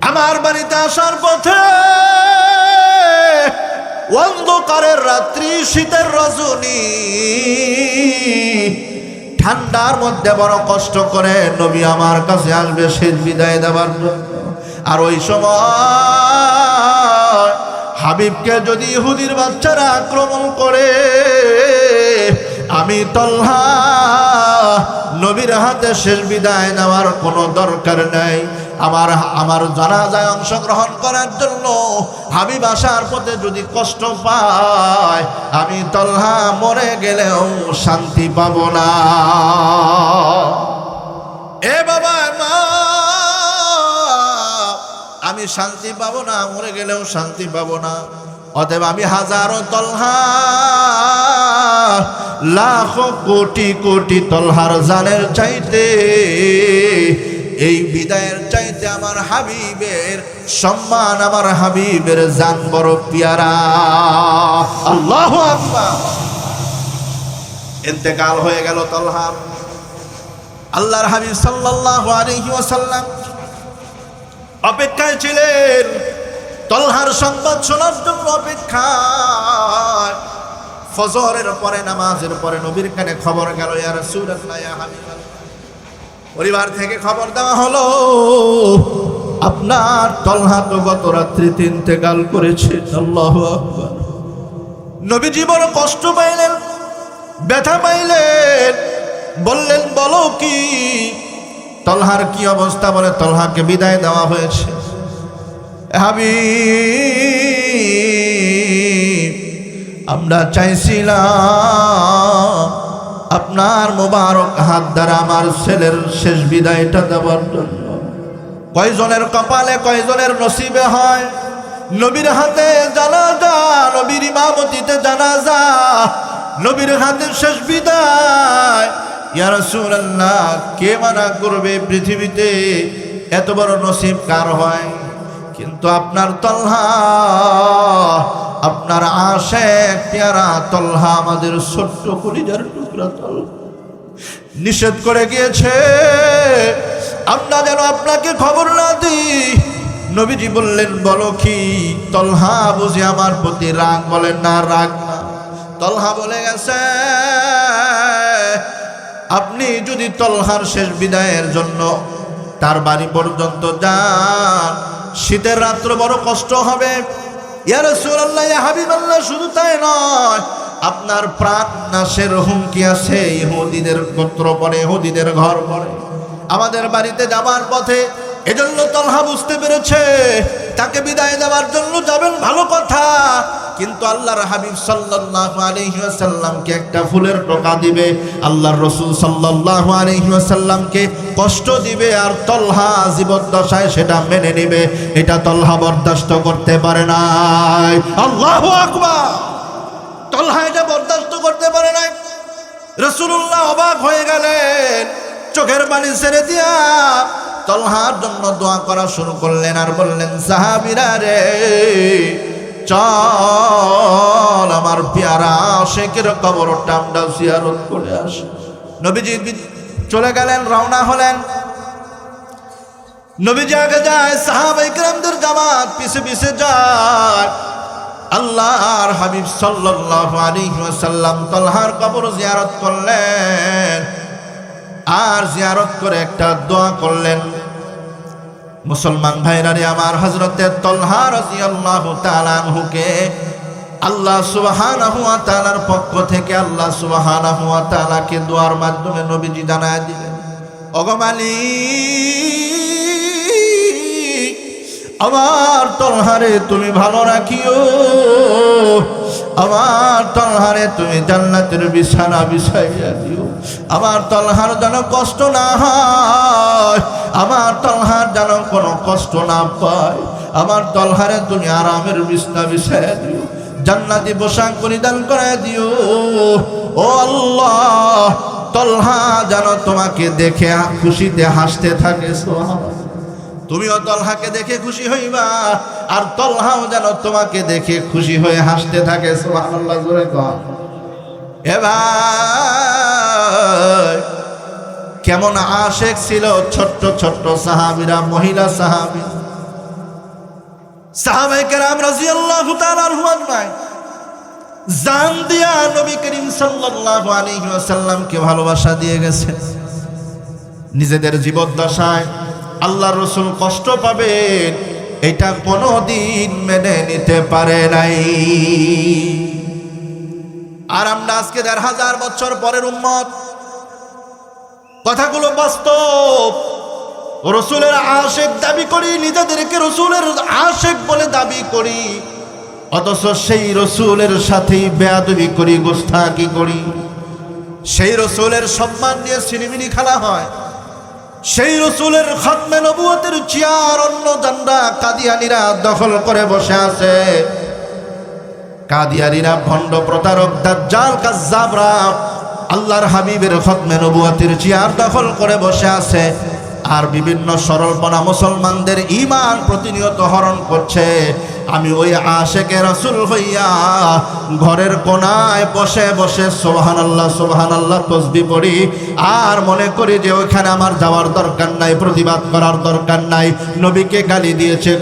আমার বাড়িতে আসার পথে অন্ধকারের রাত্রি, শীতের রজনী, ঠান্ডার মধ্যে বড় কষ্ট করে নবী আমার কাছে আসবে শেষ বিদায় দেওয়ার জন্য। আর ওই সময় হাবিবকে যদি ইহুদির বাচ্চারা আক্রমণ করে, আমি তলহা নবীর হাতে শেষ বিদায় নেওয়ার কোনো দরকার নাই। আমার জানাজায় অংশগ্রহণ করার জন্য হাবিব আসার পথে যদি কষ্ট পায়, আমি তলহা মরে গেলেও শান্তি পাব না। এ বাবা, মা, আমি শান্তি পাবো না, মরে গেলেও শান্তি পাবো না। অতএব আমি হাজারো তলহা, লাখো কোটি কোটি তলহার জানের চাইতে, এই বিদায়ের চাইতে আমার হাবিবের সম্মান, আমার হাবিবের জান বড় পিয়ারা। আল্লাহু আকবার। ইন্তেকাল হয়ে গেল তলহার। আল্লাহর হাবিব সাল্লাল্লাহু আলাইহি ওয়াসাল্লাম অপেক্ষায় ছিলেন, তলহার সংবাদ শোনার জন্য অপেক্ষায়। ফজরের পরে, নামাজের পরে নবীর কানে খবর গেল, ইয়া রাসূলুল্লাহ, ইয়া হাবিবাল্লাহ। পরিবার থেকে খবর দেওয়া হলো, আপনার তলহা তো গত রাত্রি ইন্তেকাল করেছে। আল্লাহু আকবার। নবীজি বড় কষ্ট পাইলেন, ব্যথা পাইলেন, বললেন, বলো কি? তলহার কি অবস্থা? বলে তলহাকে বিদায় দেওয়া হয়েছে। হাবিব, আমরা চাইছিলাম আপনার মোবারক হাত দ্বারা আমার ছেলের শেষ বিদায়টা দেওয়ার জন্য। কয়জনের কপালে, কয়জনের নসিবে হয় নবীর হাতে জানাজা, নবীর ইমামতিতে জানাজা, নবীর হাতে শেষ বিদায়। ইয়া রাসূলুল্লাহ, কে মানা করবে পৃথিবীতে? এত বড় নসিব কার হয়? কিন্তু আপনার তলহা, আপনার আশেক পেয়ারা তলহা, আমাদের ছোট্ট কলিজার টুকরা তলহা নিষেধ করে গিয়েছে আমরা যেন আপনাকে খবর না দিই। নবীজি বললেন, বলো কি? তলহা বুঝি আমার প্রতি রাগ? বলেন না, রাগ না। তলহা বলে গেছে, আপনি যদি তলহার শেষ বিদায়ের জন্য তার বাড়ি পর্যন্ত যান, শীতের রাত্র বড় কষ্ট হবে। ইয়া রাসূলুল্লাহ, ইয়া হাবিবাল্লাহ, শুধু তাই নয়, আপনার প্রাণ নাশের হুমকি আছে। ইহুদিদের গোত্র পড়ে, ইহুদিদের ঘর পড়ে আমাদের বাড়িতে যাবার পথে। এজন্য তলহা বুঝতে পেরেছে তাকে বিদায় দেওয়ার জন্য যাবেন, ভালো কথা, কিন্তু আল্লাহর হাবিব সাল্লাল্লাহু আলাইহি ওয়াসাল্লামকে একটা ফুলের টোকা দিবে, আল্লাহর রাসূল সাল্লাল্লাহু আলাইহি ওয়াসাল্লামকে কষ্ট দিবে, আর তলহা জীবদ্দশায় সেটা মেনে নেবে। এটা তলহা বরদাস্ত করতে পারে নাই। আল্লাহু আকবার! তলহা এটা বরদাস্ত করতে পারে নাই। রাসূলুল্লাহ অবাক হয়ে গেলেন, চোখের পানি ছেড়ে দিয়া তলহার জন্য দোয়া করা শুরু করলেন, আর বললেন, সাহাবীরা রে, চল আমার পেয়ারা আশেকের কবরটা আমরা জিয়ারত করে আসি। নবীজি চলে গেলেন, রওনা হলেন। নবীজি আগে যায়, সাহাবায়ে কেরামদের জামাত পিছে পিছে যায়। আল্লাহর হাবিব সাল্লাল্লাহু আলাইহি ওয়াসাল্লাম তলহার কবর জিয়ারত করলেন, আর জিয়ারত করে একটা দোয়া করলেন। মুসলমান ভাইরা রে আমার, হযরতে তলহা রাদিয়াল্লাহু তাআলা আনহুকে আল্লাহ সুবহানাহু ওয়া তাআলার পক্ষ থেকে আল্লাহ সুবহানাহু ওয়া তাআলাকে দোয়ার মাধ্যমে নবীজি জানায় দিলেন, ওগো মালিক, আমার তলহারে তুমি ভালো রাখিও, আমার তলহারে তুমি জান্নাতের বিছানা বিছাইয়া দিও, আমার তলহার যেন কষ্ট না হয়, আমার তলহার যেন কোনো কষ্ট না পায়, আমার তলহারে তুমি আরামের বিছানা বিছাইয়া দিও, জান্নাতি পোশাক পরিধান করে দিও। ও আল্লাহ, তলহা যেন তোমাকে দেখে খুশিতে হাসতে থাকে। সুবহানাল্লাহ, তুমিও তলহাকে দেখে খুশি হইবা, আর তলহাও যেন তোমাকে দেখে খুশি হয়ে হাসতে থাকে। সুবহানাল্লাহ, জোরে কর। এ ভাই, কেমন আশেক ছিল ছোট্ট ছোট্ট সাহাবীরা, মহিলা সাহাবী, সাহাবায়ে কেরাম রাদিয়াল্লাহু তাআলা আনহুম আজমাইন জান দিয়া নবী করিম সাল্লাল্লাহু আলাইহি ওয়াসাল্লামকে ভালোবাসা দিয়ে গেছে। নিজেদের জীবদ্দশায় আল্লাহর রাসূল কষ্ট পাবেন এটা কোনোদিন মেনে নিতে পারে নাই। আর আমরা আজকে ১,৫০০ বছর পরের উম্মত, কথাগুলো বাস্তব। রাসূলের আশিক দাবি করি, নিজেদেরকে রাসূলের আশিক বলে দাবি করি, অথচ সেই রাসূলের সাথেই বেয়াদবি করি, গোস্তাকি করি। সেই রাসূলের সম্মান নিয়ে সিনেমিনি খেলা হয়, সেই রাসূলের খাতমে নবুয়তের চেয়ার অন্য জান্ডা কাদিয়ানীরা দখল করে বসে আছে। কাদিয়ানীরা ভণ্ড, প্রতারক, দাজ্জাল, কাজ্জাবরা আল্লাহর হাবিবের খাতমে নবুয়তের চেয়ার দখল করে বসে আছে, আর বিভিন্ন সরলপনা মুসলমানদের ঈমান প্রতিনিয়ত হরণ করছে। আমি ওই আশেকে রাসূল হইয়া ঘরের কোনায় বসে বসে সুবহানাল্লাহ সুবহানাল্লাহ তাসবিহ পড়ি, আর মনে করি যে ওইখানে আমার যাওয়ার দরকার নাই, প্রতিবাদ করার দরকার নাই। নবীকে গালি দিয়েছে,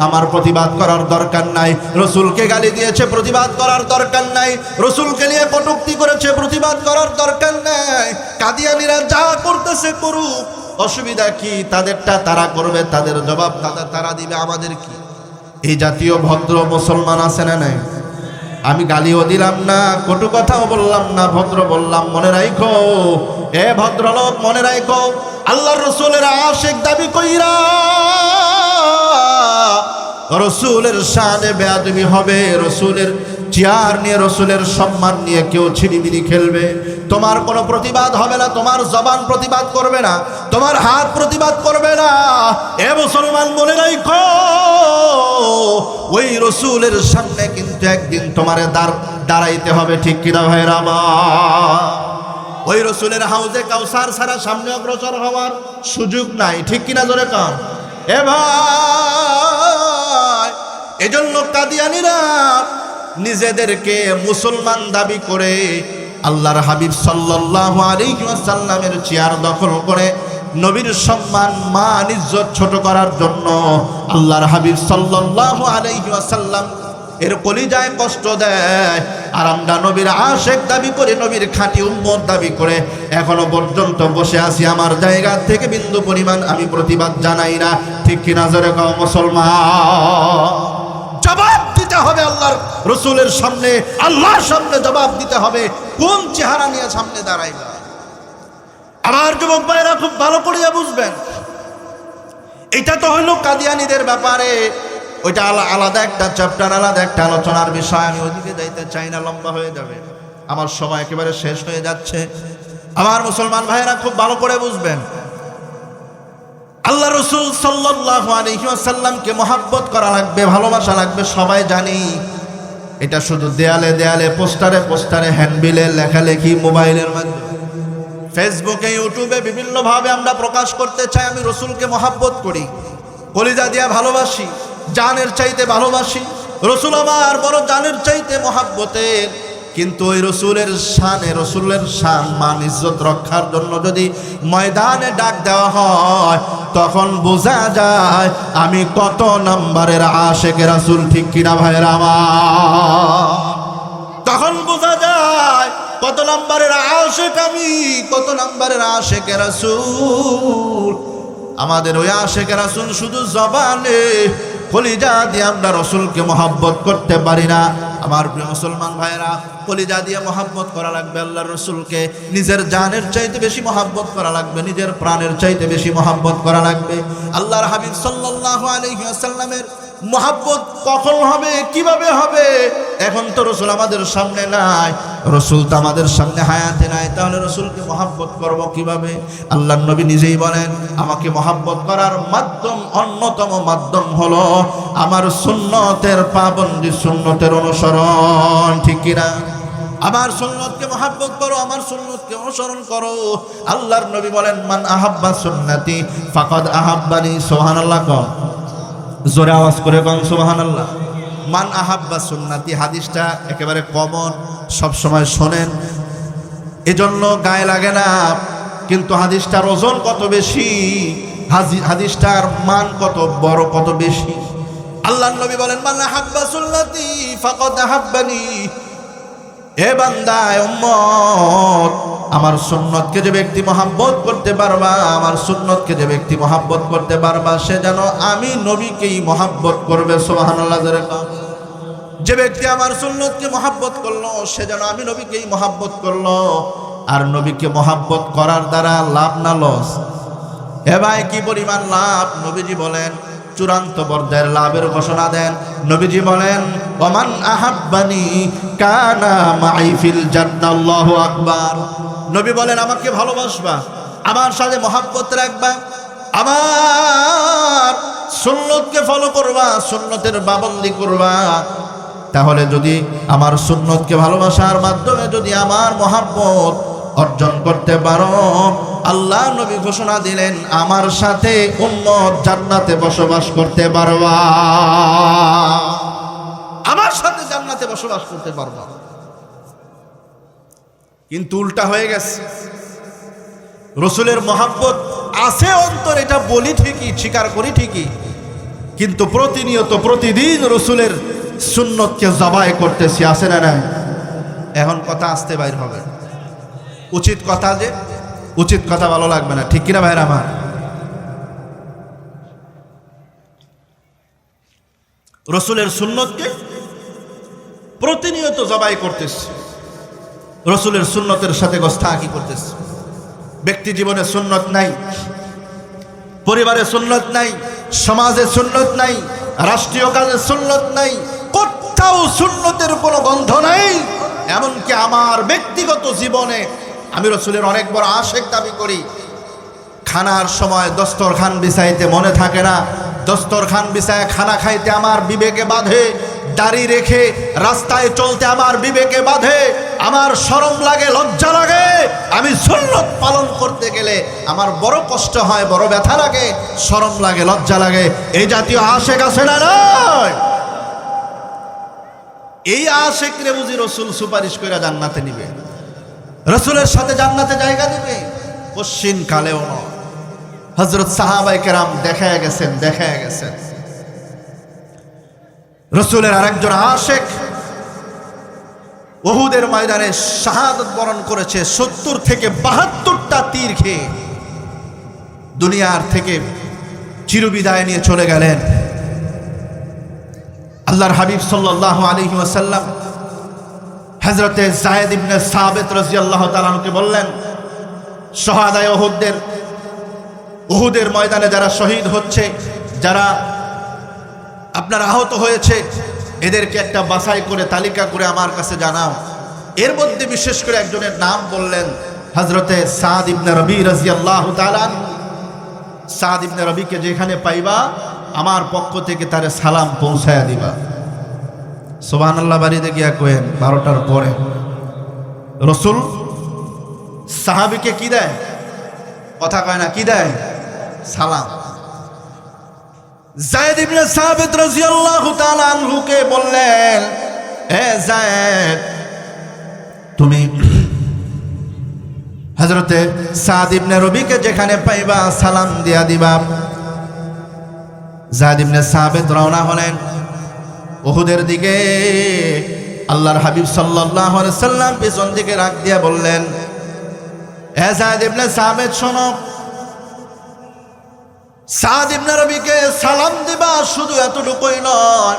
আমার প্রতিবাদ করার দরকার নাই। রাসূলকে গালি দিয়েছে, প্রতিবাদ করার দরকার নাই। রাসূলকে নিয়ে কটূক্তি করেছে, প্রতিবাদ করার দরকার নাই। কাদিয়ানীরা যা করতেছে করুক, অসুবিধা কি? তাদেরটা তারা করবে, তাদের জবাব তারা দিবে, আমাদের কি? এই জাতীয় ভদ্র মুসলমান আছে না নাই? আমি গালিও দিলাম না, কটু কথাও বললাম না, ভদ্র বললাম। মনে রাখো, এ ভদ্রলোক মনে রাখো, আল্লাহর রসুলের আশিক দাবি কইরা রসুলের শানে বেয়াদবি হবে, রসুলের চেয়ার নিয়ে, রসুলের সম্মান নিয়ে কেউ ছিনিমিনি খেলবে, তোমার কোনো প্রতিবাদ হবে না, তোমার জবান প্রতিবাদ করবে না, তোমার হাত প্রতিবাদ করবে না। এ মুসলমান মনে রাখো, ওই রসুলের সামনে কিন্তু একদিন তোমার দাঁড়াইতে হবে, ঠিক কিনা ভাইরা আমার? ওই রসুলের হাউজে কাউসার ছাড়া সামনে অগ্রসর হওয়ার সুযোগ নাই, ঠিক কিনা জোরে কন? এ ভাই, এজন্য কাদিয়ানীরা নিজেদেরকে মুসলমান দাবি করে আল্লাহর হাবিব সাল্লাল্লাহু আলাইহি ওয়াসাল্লামের চেয়ার দখল করে নবীর সম্মান মান ইজ্জত ছোট করার জন্য আল্লাহর হাবিব সাল্লাল্লাহু আলাইহি ওয়াসাল্লাম এর কলিজায় কষ্ট দেয়। আর আমরা নবীর আশিক দাবি করে, নবীর খাঁটি উম্মত দাবি করে এখনো পর্যন্ত বসে আছি। আমার জায়গা থেকে বিন্দু পরিমাণ আমি প্রতিবাদ জানাই না, ঠিক কিনা জোরে কও মুসলমান? জবাব দিতে হবে আল্লাহর রসুলের সামনে, আল্লাহর সামনে জবাব দিতে হবে। কোন চেহারা নিয়ে সামনে দাঁড়াইবা? আমার যুবক ভাইরা খুব ভালো করে বুঝবেন, এটা তো হইল কাদিয়ানীদের ব্যাপারে, ওইটা আলাদা একটা চ্যাপ্টার, আলাদা একটা আলোচনার বিষয়। আমি ওইদিকে যাইতে চাই না, লম্বা হয়ে যাবে, আমার সময় একেবারে শেষ হয়ে যাচ্ছে। আমার মুসলমান ভাইয়েরা খুব ভালো করে বুঝবেন, আল্লাহ রসুল সাল্লাল্লাহু আলাইহি ওয়াসাল্লামকে মহাব্বত করা লাগবে, ভালোবাসা লাগবে, সবাই জানি। এটা শুধু দেয়ালে দেয়ালে, পোস্টারে পোস্টারে, হ্যান্ডবিলে, লেখালেখি, মোবাইলের মাধ্যমে, ফেসবুকে, ইউটিউবে বিভিন্নভাবে আমরা প্রকাশ করতে চাই আমি রসুলকে মহাব্বত করি, কলিজা দিয়া ভালোবাসি, জানের চাইতে ভালোবাসি, রসুল আমার বড় জানের চাইতে মহাব্বতের। কিন্তু ওই রসুলের শানে, রসুলের শান মান ইজ্জত রক্ষার জন্য যদি ময়দানে ডাক দেওয়া হয়, তখন বোঝা যায় আমি কত নাম্বারের আশিক রাসূল, ঠিক কিনা ভাইরা আমার? তখন বোঝা যায় কত নাম্বারের আশিক আমি, কত নাম্বারের আশিক রাসূল। আমাদের ওই আশিক রাসূল শুধু জবানে, কলিজা দিয়ে আমরা রসুলকে মহাব্বত করতে পারি না। আমার প্রিয় মুসলমান ভাইরা, কলিজা দিয়ে মহাব্বত করা লাগবে আল্লাহর রসুলকে, নিজের জানের চাইতে বেশি মহাব্বত করা লাগবে, নিজের প্রাণের চাইতে বেশি মহাব্বত করা লাগবে। আল্লাহর হাবিব সাল্লাল্লাহু আলাইহি ওয়াসাল্লামের মহাব্বত কখন হবে, কিভাবে হবে? এখন তো রসুল আমাদের সামনে নাই, রসুল তো আমাদের সামনে হায়াতে নাই, তাহলে রসুলকে মহাব্বত করব কিভাবে? আল্লাহর নবী নিজেই বলেন, আমাকে মহাব্বত করার মাধ্যম, অন্যতম মাধ্যম হলো আমার সুন্নতের পাবন্দি, সুন্নতের অনুসরণ, ঠিক কিনা? আমার সুন্নতকে মহাব্বত করো, আমার সুন্নতকে অনুসরণ করো। আল্লাহর নবী বলেন, মান আহাব্বা সুন্নতি ফাকাদ আহাব্বানি। সুবহানাল্লাহ, কোন জোরে আওয়াজ করে কোন সুবহানাল্লাহ। মান আহাব্বা সুন্নতি, হাদিসটা একেবারে কমন, সব সময় শোনেন, এজন্য গায়ে লাগে না, কিন্তু হাদিসটার ওজন কত বেশি, হাদিসটার মান কত বড়, কত বেশি। আল্লাহর নবী বলেন, মান আহাব্বা সুন্নতি ফাকাদ আহাব্বানি। হে বান্দা, উম্মত, আমার সুন্নতকে যে ব্যক্তি মহাব্বত করতে পারবা, আমার সুন্নতকে যে ব্যক্তি মহাব্বত করতে পারবা, সে যেন আমি নবীকেই মহাব্বত করবে। সুবহানাল্লাহ। যে ব্যক্তি আমার সুন্নতকে মহাব্বত করলো, সে যেন আমি নবীকেই মহাব্বত করলো। আর নবীকে মহাব্বত করার দ্বারা লাভ না লস? হে ভাই, কি পরিমাণ লাভ! নবীজি বলেন, চূড়ান্ত পর্যায়ের লাভের ঘোষণা দেন। নবীজি বলেন, ওমান আহাব্বানি কানা মাই ফিল জান্নাহ। আল্লাহু আকবার। নবী বলেন, আমাকে ভালোবাসবা, আমার সাথে মহাব্বত রাখবা, আমার সুন্নতকে ফলো করবা, সুন্নতের পাবন্দি করবা, তাহলে যদি আমার সুন্নতকে ভালোবাসার মাধ্যমে যদি আমার মহাব্বত অর্জন করতে পারো, আল্লাহ নবী ঘোষণা দিলেন, আমার সাথে উম্মত জান্নাতে বসবাস করতে পারবা, আমার সাথে জান্নাতে বসবাস করতে পারবা। কিন্তু উল্টা হয়ে গেছে, রসুলের মহাব্বত আছে অন্তর, এটা বলি ঠিকই, স্বীকার করি ঠিকই, কিন্তু প্রতিনিয়ত প্রতিদিন রসুলের সুন্নতকে জবাই করতেছি, আছে না নাই? এখন কথা আসতে বাইর হবে, উচিত কথা, যে উচিত কথা ভালো লাগবে না, ঠিক কিনা ভাইরা আমার? রসুলের সুন্নতকে প্রতিনিয়ত জবাই করতেছে, রসুলের সুন্নতের সাথে গোস্তাখি করতেছে। ব্যক্তি জীবনে সুন্নত নাই, পরিবারে সুন্নত নাই, সমাজে সুন্নত নাই, রাষ্ট্রীয় কাজে সুন্নত নাই, কোথাও সুন্নতের কোনো গন্ধ নাই। এমনকি আমার ব্যক্তিগত জীবনে আমি রাসূলের অনেক বড় আশিক দাবি করি। খানার সময় দস্তরখান বিছাইতে মনে থাকে না, দস্তরখান বিছায় খানা খাইতে আমার বিবেকে বাঁধে, দাড়ি রেখে রাস্তায় চলতে আমার বিবেকে বাঁধে, আমার শরম লাগে, লজ্জা লাগে। আমি সুন্নত পালন করতে গেলে আমার বড় কষ্ট হয়, বড় ব্যথা লাগে, শরম লাগে, লজ্জা লাগে। এই জাতীয় আশিক আছে না নয়? এই আশিকরে বুঝি রাসূল সুপারিশ করে জান্নাতে নিবে, রাসূলের সাথে জান্নাতে জায়গা দিবে? পশ্চিম কালেও নয়। হযরত সাহাবায়ে কেরাম দেখায় গেছেন। রাসূলের আরেকজন আশিক উহুদের ময়দানে শাহাদাত বরণ করেছে, ৭০ থেকে ৭২টা তীর খেয়ে দুনিয়ার থেকে চিরবিদায় নিয়ে চলে গেলেন। আল্লাহর হাবিব সাল্লাল্লাহু আলাইহি ওয়াসাল্লাম হযরতে যায়েদ ইবনে সাবিত রাদিয়াল্লাহু তাআলা আনহুকে বললেন, শাহাদায়ে উহুদের ময়দানে যারা শহীদ হচ্ছে, যারা আপনার আহত হয়েছে, এদেরকে একটা বাছাই করে তালিকা করে আমার কাছে জানাও। এর মধ্যে বিশেষ করে একজনের নাম বললেন, হযরতে সাদ ইবনে রবি রাদিয়াল্লাহু তাআলা। সাদ ইবনে রবিকে যেখানে পাইবা আমার পক্ষ থেকে তারে সালাম পৌঁছায়া দিবা। সুবহানাল্লাহ বাড়িতে গিয়া কয়েন 12টার পরে রাসূল সাহাবীকে কি দেয়? কথা কয় না, কি দেয়? সালাম। যায়েদ ইবনে সাবিত রাদিয়াল্লাহু তাআলা আনহুকে বললেন, হে যায়েদ, তুমি হযরতে সাদ ইবনে রবিকে যেখানে পাইবা সালাম দিয়া দিবা। যায়েদ ইবনে সাবিত রওনা হলেন উহুদের দিকে। আল্লাহর হাবিব সাল্লাল্লাহু আলাইহি সাল্লাম পিছন দিকে রাখ দিয়া বললেন, হে যায়েদ ইবনে সাবিত, শোনো, সাদ ইবনে রবিকে সালাম দিবা, শুধু এতটুকুই নয়,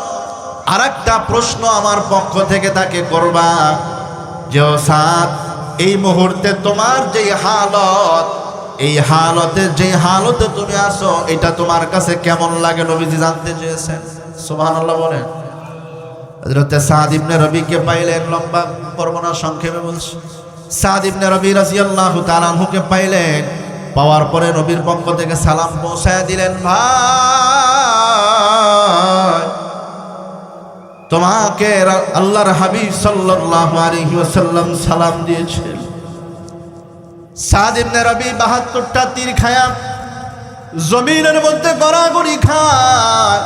আরেকটা প্রশ্ন আমার পক্ষ থেকে তাকে করবা যে, ও সাদ, এই মুহূর্তে তোমার যেই হালত, এই হালতে যে হালতে তুমি আছো, এটা তোমার কাছে কেমন লাগে? নবীজি জানতে চেয়েছেন। সুবহানাল্লাহ বলেন। হযরতে সাদ ইবনে রবিকে পাইলেন, লম্বা বর্ণনা সংক্ষেপে বলছি। সাদ ইবনে রবি রাদিয়াল্লাহু তাআলা আনহুকে পাইলেন, পাওয়ার পরে নবীর পক্ষ থেকে সালাম পৌঁছায় দিলেন, ভাই, তোমাকে আল্লাহর হাবিব সাল্লাল্লাহু আলাইহি ওয়াসাল্লাম সালাম দিয়েছেন। সাদ ইবনে রবি ৭২টা তীর খায়া জমিনের মধ্যে গড়াগড়ি খায়,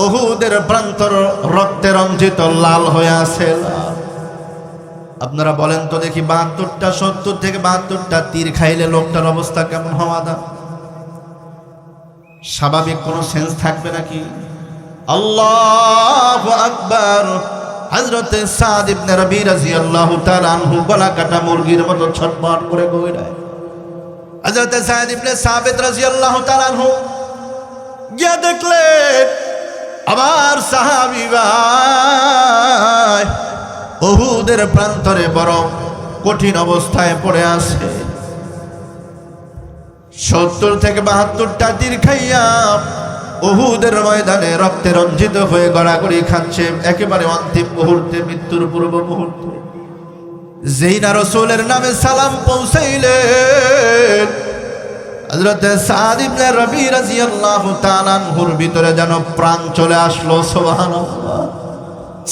উহুদের প্রান্তর রক্তে রঞ্জিত লাল হয়ে আছে। আপনারা বলেন তো দেখি, ৭২টা ৭০ থেকে ৭২টা তীর খাইলে লোকটার অবস্থা কেমন হওয়া দা? স্বাভাবিক কোনো সেন্স থাকবে নাকি? আল্লাহু আকবার। হযরতে সাদ ইবনে রবি রাদিয়াল্লাহু তাআলা আনহু গলা কাটা মুরগির মতো ছটফট করে গড়ায়। হযরতে যায়েদ ইবনে সাবিত রাদিয়াল্লাহু তাআলা আনহু গিয়ে দেখলেন আমার সাহাবী ভাই উহুদের প্রান্তরে বড় কঠিন অবস্থায় পড়ে আছে। ৭০ থেকে ৭২টা তীর খাইয়া উহুদের ময়দানে রক্তে রঞ্জিত হয়ে গড়াগড়ি খাচ্ছে, একেবারে অন্তিম মুহূর্তে, মৃত্যুর পূর্ব মুহূর্তে। যেই না রাসূলের নামে সালাম পৌঁছাইলেন, হযরত সাদ ইবনে রবি রাদিয়াল্লাহু তাআলা আনহুর ভিতরে যেন প্রাণ চলে আসলো। সুবহানাল্লাহ।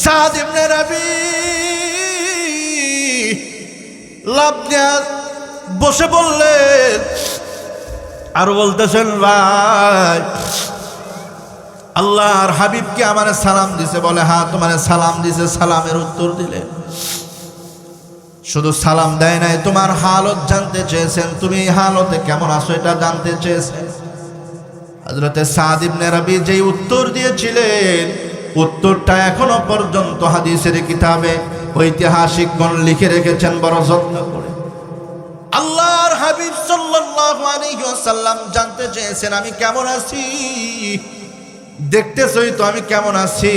সাদ ইবনে রবি লাফ দিয়া বসে বললেন, আর বলতেছেন, ভাই, আল্লাহর হাবিবকে আমারে সালাম দিছে। বলে, হ্যাঁ, তোমারে সালাম দিছে। সালামের উত্তর দিলেন। শুধু সালাম দেয় নাই, তোমার হালত জানতে চেয়েছেন, তুমি এই হালতে কেমন আছো এটা জানতে চেয়েছেন। হযরতে সাদ ইবনে রবি যেই উত্তর দিয়েছিলেন, উত্তরটা এখনো পর্যন্ত হাদিসের কিতাবে ঐতিহাসিকগণ লিখে রেখেছেন বড় যত্ন করে। আল্লাহর হাবিব সাল্লাল্লাহু আলাইহি ওয়াসাল্লাম জানতে চেয়েছেন আমি কেমন আছি, দেখতেছই তো আমি কেমন আছি,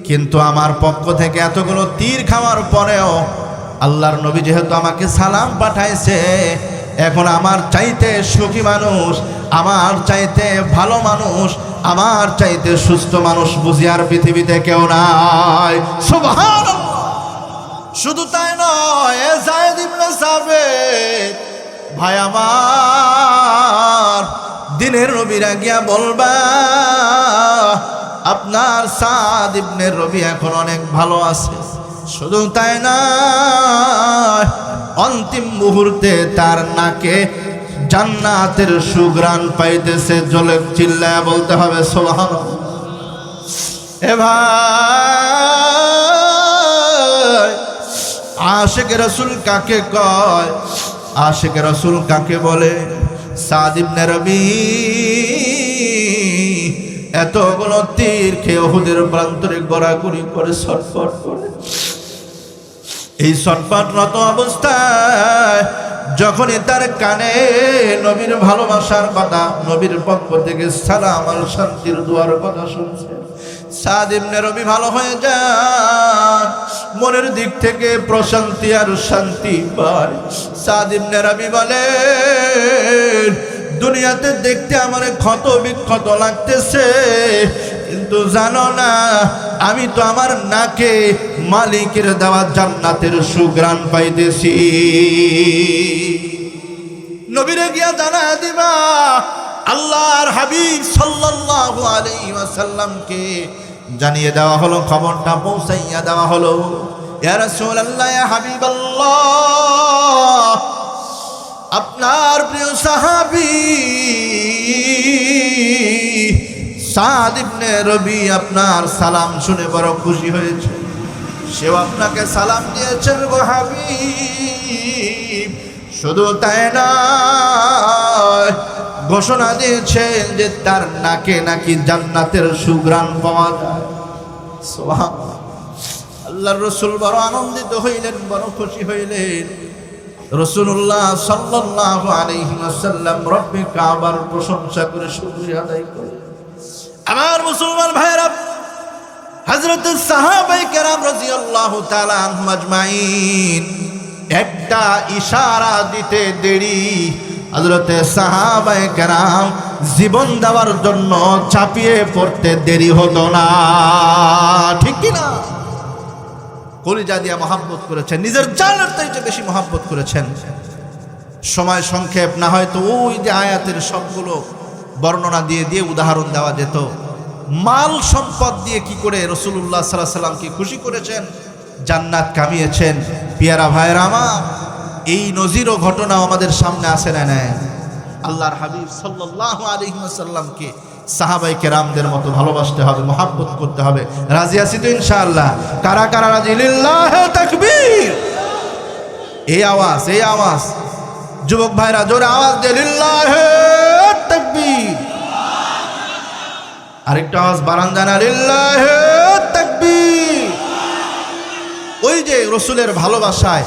কিন্তু আমার পক্ষ থেকে এতগুলো তীর খাওয়ার পরেও আল্লাহর নবী যেহেতু আমাকে সালাম পাঠাইছে, এখন আমার চাইতে সুখী মানুষ, আমার চাইতে ভালো মানুষ, আমার চাইতে সুস্থ মানুষ বুঝি আর পৃথিবীতে কেউ নাই। সুবহানাল্লাহ। শুধু তাই নয়, যায়েদ ইবনে সাবিত ভাই আমার, দিনের নবীরা গিয়া বলবা আপনার সাদ ইবনে রবি এখন অনেক ভালো আছে। শুধু তাই না, অন্তিম মুহূর্তে তার নাকে জান্নাতের সুঘ্রাণ পাইতেছে। জলে চিল্লায় বলতে হবে সুবহানাল্লাহ। এ ভাই, আশিক রাসূল কাকে কয়? আশিক রাসূল কাকে বলে? সাদ ইবনে রবি এতগুলো তীর খেয়ে উহুদের প্রান্তরে গড়াগড়ি করে ছটফট করে, এই ছটফটরত অবস্থায় যখনই তার কানে নবীর ভালোবাসার কথা, নবীর পক্ষ থেকে সালাম আর শান্তির দুয়ার কথা শুনছে, সাদ ইবনে রবি ভালো হয়ে যায়, মনের দিক থেকে প্রশান্তি আর শান্তি পায়। সাদ ইবনে রবি বলেন, দুনিয়াতে দেখতে আমার ক্ষত বিক্ষত লাগতেছে, কিন্তু জানো না আমি তো আমার নাকে মালিকের দেওয়া জান্নাতের সুঘ্রাণ পাইতেছি। নবীরে গিয়া জানা দিবা, আল্লাহর হাবিব সাল্লাল্লাহু আলাইহি ওয়াসাল্লামকে জানিয়ে দেওয়া হলো, খবরটা পৌঁছাইয়া দেওয়া হলো। ইয়া রাসূলুল্লাহ, ইয়া হাবিবাল্লাহ, আপনার প্রিয় সাহাবী সাদ ইবনে রবি আপনার সালাম শুনে বড় খুশি হয়েছে, সেও আপনাকে সালাম দিয়েছেন গো হাবিব। শুধু তাই না, ঘোষণা দিয়েছেন যে তার নাকে নাকি জান্নাতের সুঘ্রাণ পাওয়া যায়। সুবহানাল্লাহ। আল্লাহর রাসূল বড় আনন্দিত হইলেন, বড় খুশি হইলেন। রাসূলুল্লাহ সাল্লাল্লাহু আলাইহি ওয়াসাল্লাম রব্বে কাবার প্রশংসা করে শুকরিয়া আদায় করে। আমার মুসলমান ভাইরা, হযরত সাহাবায়ে কেরাম রাদিয়াল্লাহু তাআলা আনহুম আজমাইন একটা ইশারা দিতে দেরি, হযরত সাহাবায়ে কেরাম জীবন দেওয়ার জন্য চাপিয়ে পড়তে দেরি হতো না, ঠিক কি না? কলিজা দিয়া মহাব্বত করেছেন, নিজের জানের চাইতে বেশি মহাব্বত করেছেন। সময় সংক্ষেপ, না হয়তো ওই যে আয়াতের সবগুলো বর্ণনা দিয়ে দিয়ে উদাহরণ দেওয়া যেত। মাল সম্পদ দিয়ে কি করে রাসূলুল্লাহ সাল্লাল্লাহু আলাইহি ওয়াসাল্লামকে খুশি করেছেন, জান্নাত কামিয়েছেন। পিয়ারা ভাইয়েরা আমার, এই নজির ও ঘটনা আমাদের সামনে আসে না নাই? আল্লাহর হাবিব সাল্লাল্লাহু আলাইহি ওয়াসাল্লামকে সাহাবায়ে কেরামদের মতো ভালোবাসতে হবে, মহব্বত করতে হবে। রাজি আছি তো ইনশাআল্লাহ? কারা কারা রাজি? লিল্লাহি তাকবীর। এই আওয়াজ, এই আওয়াজ, যুবক ভাইরা জোরে আওয়াজ দিয়ে লিল্লাহি তাকবীর। আরেকটা আওয়াজ বাড়ান জানা, লিল্লাহি তাকবীর। ওই যে রাসূলের ভালোবাসায়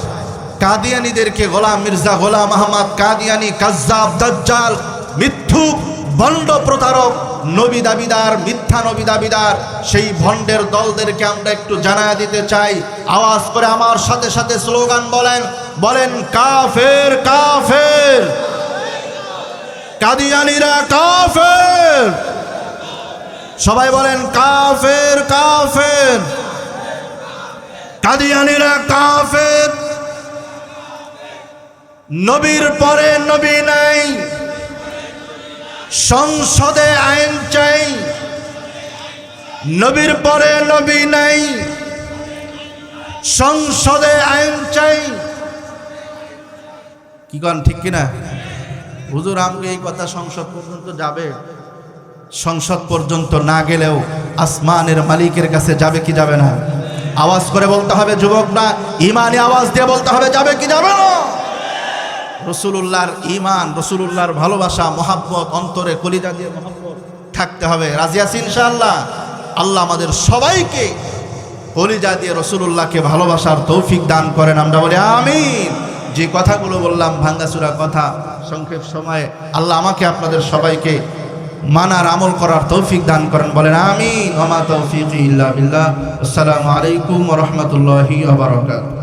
কাদিয়ানীদেরকে গোলাম মির্জা গোলাম আহমদ কাদিয়ানী, কাজ্জাব, দাজ্জাল, মিথ্যুক, ভণ্ড প্রতারক, নবী দাবিদার, মিথ্যা নবী দাবিদার, সেই ভণ্ডের দলদেরকে আমরা একটু জানায়া দিতে চাই। আওয়াজ করে আমার সাথে সাথে স্লোগান বলেন, বলেন কাফের কাফের, কাদিয়ানীরা কাফের। সবাই বলেন কাফের কাফের, কাদিয়ানীরা কাফের। নবীর পরে নবী নাই, সংসদে আইন চাই। নবীর পরে নবী নাই, সংসদে আইন চাই। কি কন ঠিক কিনা? হুজুর আমাকে এই কথা সংসদ পর্যন্ত যাবে, সংসদ পর্যন্ত না গেলেও আসমানের মালিকের কাছে যাবে কি যাবে না? আওয়াজ করে বলতে হবে যুবক, না ইমানি আওয়াজ দিয়ে বলতে হবে যাবে কি যাবে না? রাসূলুল্লাহর ঈমান, রাসূলুল্লাহর ভালোবাসা, মহাব্বত অন্তরে কলিজা দিয়ে মহাব্বত থাকতে হবে। রাজি আছি ইনশাআল্লাহ? আল্লাহ আমাদের সবাইকে কলিজা দিয়ে রাসূলুল্লাহকে ভালোবাসার তৌফিক দান করেন, আমরা বলি আমিন। যে কথাগুলো বললাম ভাঙ্গাচুরা কথা, সংক্ষেপ সময়ে আল্লাহ আমাকে আপনাদের সবাইকে মানার আমল করার তৌফিক দান করেন, বলেন আমিন। ওয়া মা তাওফীকি ইল্লা বিল্লাহ। আসসালামু আলাইকুম ওয়া রাহমাতুল্লাহি ওয়া বারাকাতুহু।